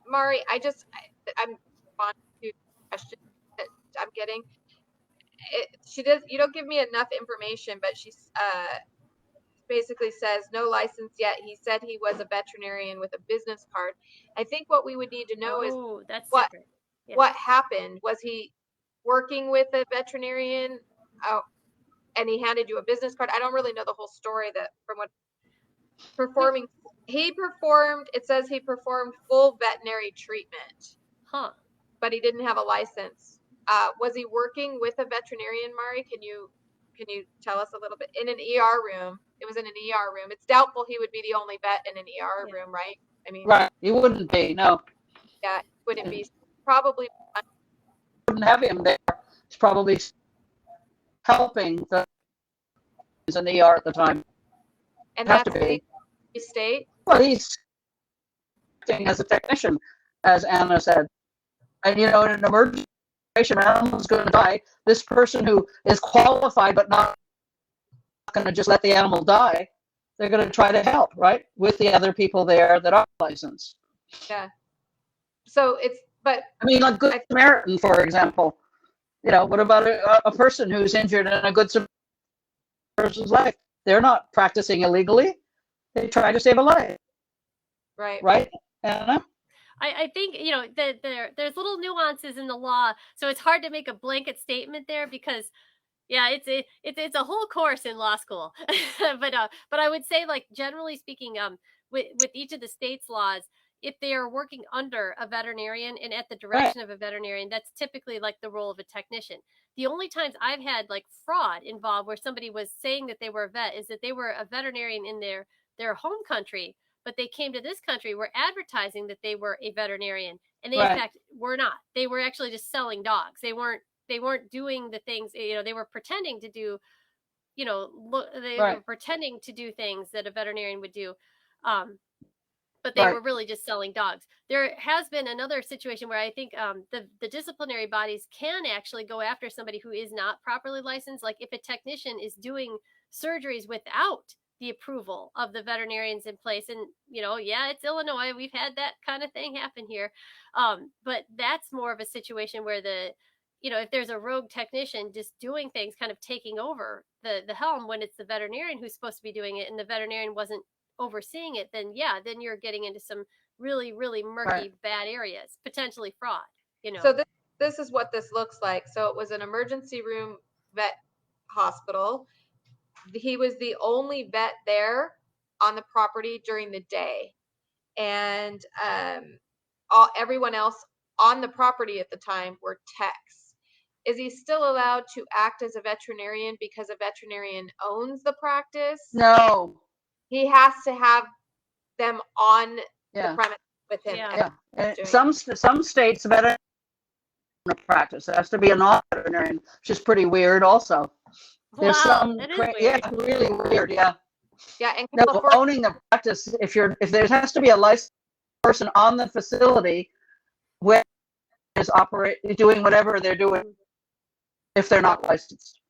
Mari, I'm on to the question that I'm getting. You don't give me enough information, but she's basically says no license yet. He said he was a veterinarian with a business card. I think what we would need to know is what happened. Was he working with a veterinarian and he handed you a business card? I don't really know the whole story it says he performed full veterinary treatment. But he didn't have a license. Was he working with a veterinarian, Mari? Can you tell us a little bit? In an ER room. It was in an ER room. It's doubtful he would be the only vet in an ER room, right? I mean, right. He wouldn't be, no. Yeah, wouldn't be. Probably wouldn't have him there. He's probably helping he's in the ER at the time. And that's the state? Well, he's acting as a technician, as Anna said. And in an emergency situation, an animal's going to die. This person who is qualified but not going to just let the animal die, they're going to try to help, right, with the other people there that are licensed. Yeah. So I mean, like Good Samaritan, for example. What about a person who's injured in a Good Samaritan person's life? They're not practicing illegally. They try to save a life. Right. Right, Anna? I think, there's little nuances in the law, so it's hard to make a blanket statement there because, yeah, it's a whole course in law school. but I would say, like, generally speaking, with each of the state's laws, if they are working under a veterinarian and at the direction of a veterinarian, that's typically like the role of a technician. The only times I've had like fraud involved where somebody was saying that they were a vet is that they were a veterinarian in their home country, but they came to this country, were advertising that they were a veterinarian, and they in fact were not. They were actually just selling dogs. They weren't doing the things, they were pretending to do, were pretending to do things that a veterinarian would do. But they were really just selling dogs. There has been another situation where I think the disciplinary bodies can actually go after somebody who is not properly licensed. Like if a technician is doing surgeries without the approval of the veterinarians in place. And, it's Illinois. We've had that kind of thing happen here. But that's more of a situation where if there's a rogue technician just doing things, kind of taking over the helm when it's the veterinarian who's supposed to be doing it and the veterinarian wasn't overseeing it, then you're getting into some really, really murky, bad areas, potentially fraud, So this is what this looks like. So it was an emergency room vet hospital. he was the only vet there on the property during the day, and everyone else on the property at the time were techs. Is he still allowed to act as a veterinarian because a veterinarian owns the practice? No. He has to have them on the Yeah. premise with him. Yeah. Yeah. And doing some states veterinarian practice. It has to be a non-veterinarian, which is pretty weird also. There's Wow, some that is weird. yeah, really weird. Yeah. Yeah, and No, California, owning the practice, if there has to be a licensed person on the facility where is doing whatever they're doing if they're not licensed.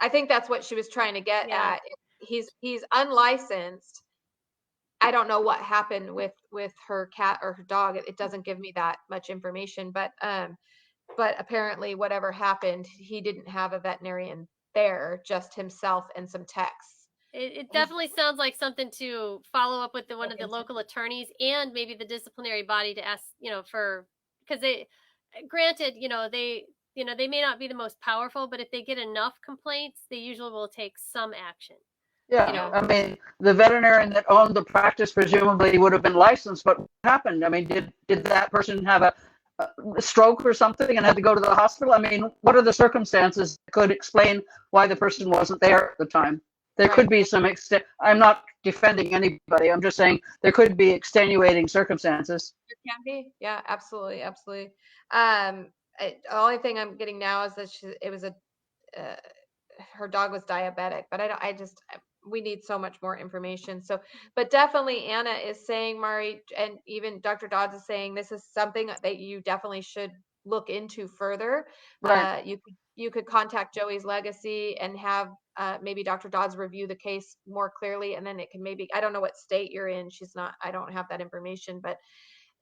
I think that's what she was trying to get Yeah. at. He's unlicensed. I don't know what happened with her cat or her dog. It doesn't give me that much information, but apparently whatever happened, he didn't have a veterinarian there, just himself and some techs. It definitely sounds like something to follow up with one of the local attorneys and maybe the disciplinary body to ask, because granted, they may not be the most powerful, but if they get enough complaints, they usually will take some action. Yeah, I mean, the veterinarian that owned the practice presumably would have been licensed, but what happened? I mean, did that person have a stroke or something and had to go to the hospital? I mean, what are the circumstances that could explain why the person wasn't there at the time? There could be some I'm not defending anybody. I'm just saying there could be extenuating circumstances. There can be. Yeah, absolutely. Absolutely. The only thing I'm getting now is that her dog was diabetic, but we need so much more information. So, but definitely Anna is saying, Mari, and even Dr. Dodds is saying, this is something that you definitely should look into further. Right. You could contact Joey's Legacy and have maybe Dr. Dodds review the case more clearly, and then it can maybe, I don't know what state you're in. I don't have that information, but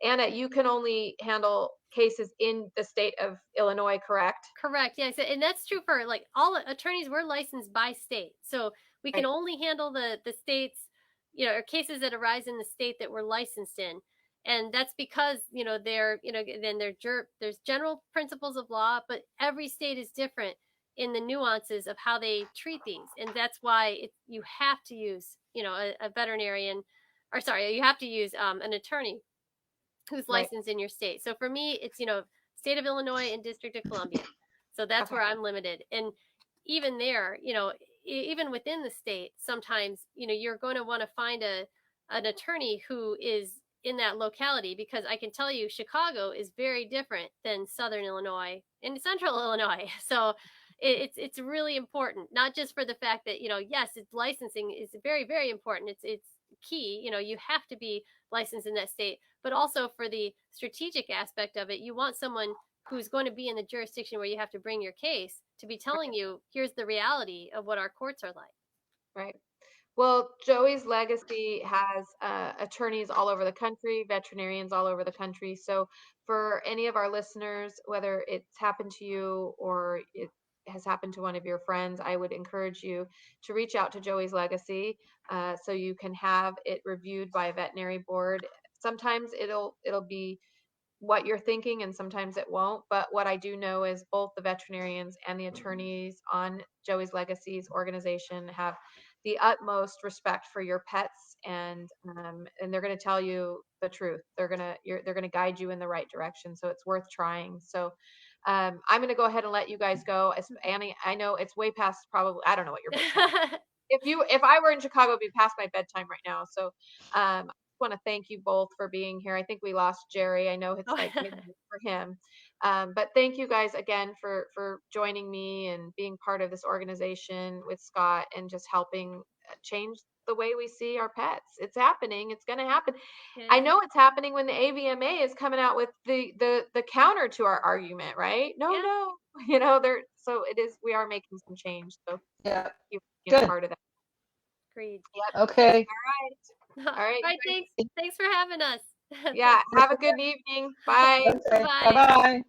Anna, you can only handle cases in the state of Illinois, correct? Correct. Yeah. And that's true for like all attorneys. We're licensed by state. So we can only handle the states, or cases that arise in the state that we're licensed in. And that's because, then there's general principles of law, but every state is different in the nuances of how they treat these. And that's why you have to use, a veterinarian, or sorry, you have to use an attorney who's licensed in your state. So for me, it's, state of Illinois and District of Columbia. So that's where I'm limited. And even there, even within the state, sometimes, you're going to want to find an attorney who is in that locality, because I can tell you Chicago is very different than Southern Illinois and Central Illinois. So it's really important, not just for the fact that, yes, it's licensing is very, very important. It's key, you have to be licensed in that state, but also for the strategic aspect of it, you want someone who's going to be in the jurisdiction where you have to bring your case to be telling you, here's the reality of what our courts are like. Right. Well, Joey's Legacy has attorneys all over the country, veterinarians all over the country. So for any of our listeners, whether it's happened to you or it has happened to one of your friends, I would encourage you to reach out to Joey's Legacy so you can have it reviewed by a veterinary board. Sometimes it'll be what you're thinking and sometimes it won't, but what I do know is both the veterinarians and the attorneys on Joey's Legacy's organization have the utmost respect for your pets, and they're going to tell you the truth. They're going to guide you in the right direction, so it's worth trying. So I'm going to go ahead and let you guys go. Annie, I know it's way past, probably, I don't know what your bedtime is. If I were in Chicago, it'd be past my bedtime right now. So I want to thank you both for being here. I think we lost Jerry. I know it's like midnight for him. But thank you guys again for joining me and being part of this organization with Scott and just helping change the way we see our pets. It's happening. It's going to happen. Yeah. I know it's happening when the AVMA is coming out with the counter to our argument, right? No, so it is, we are making some change. So yeah, you being part of that. Agreed. Yep. Okay. All right. Thanks for having us. Yeah. Have a good evening. Bye. Okay. Bye. Bye.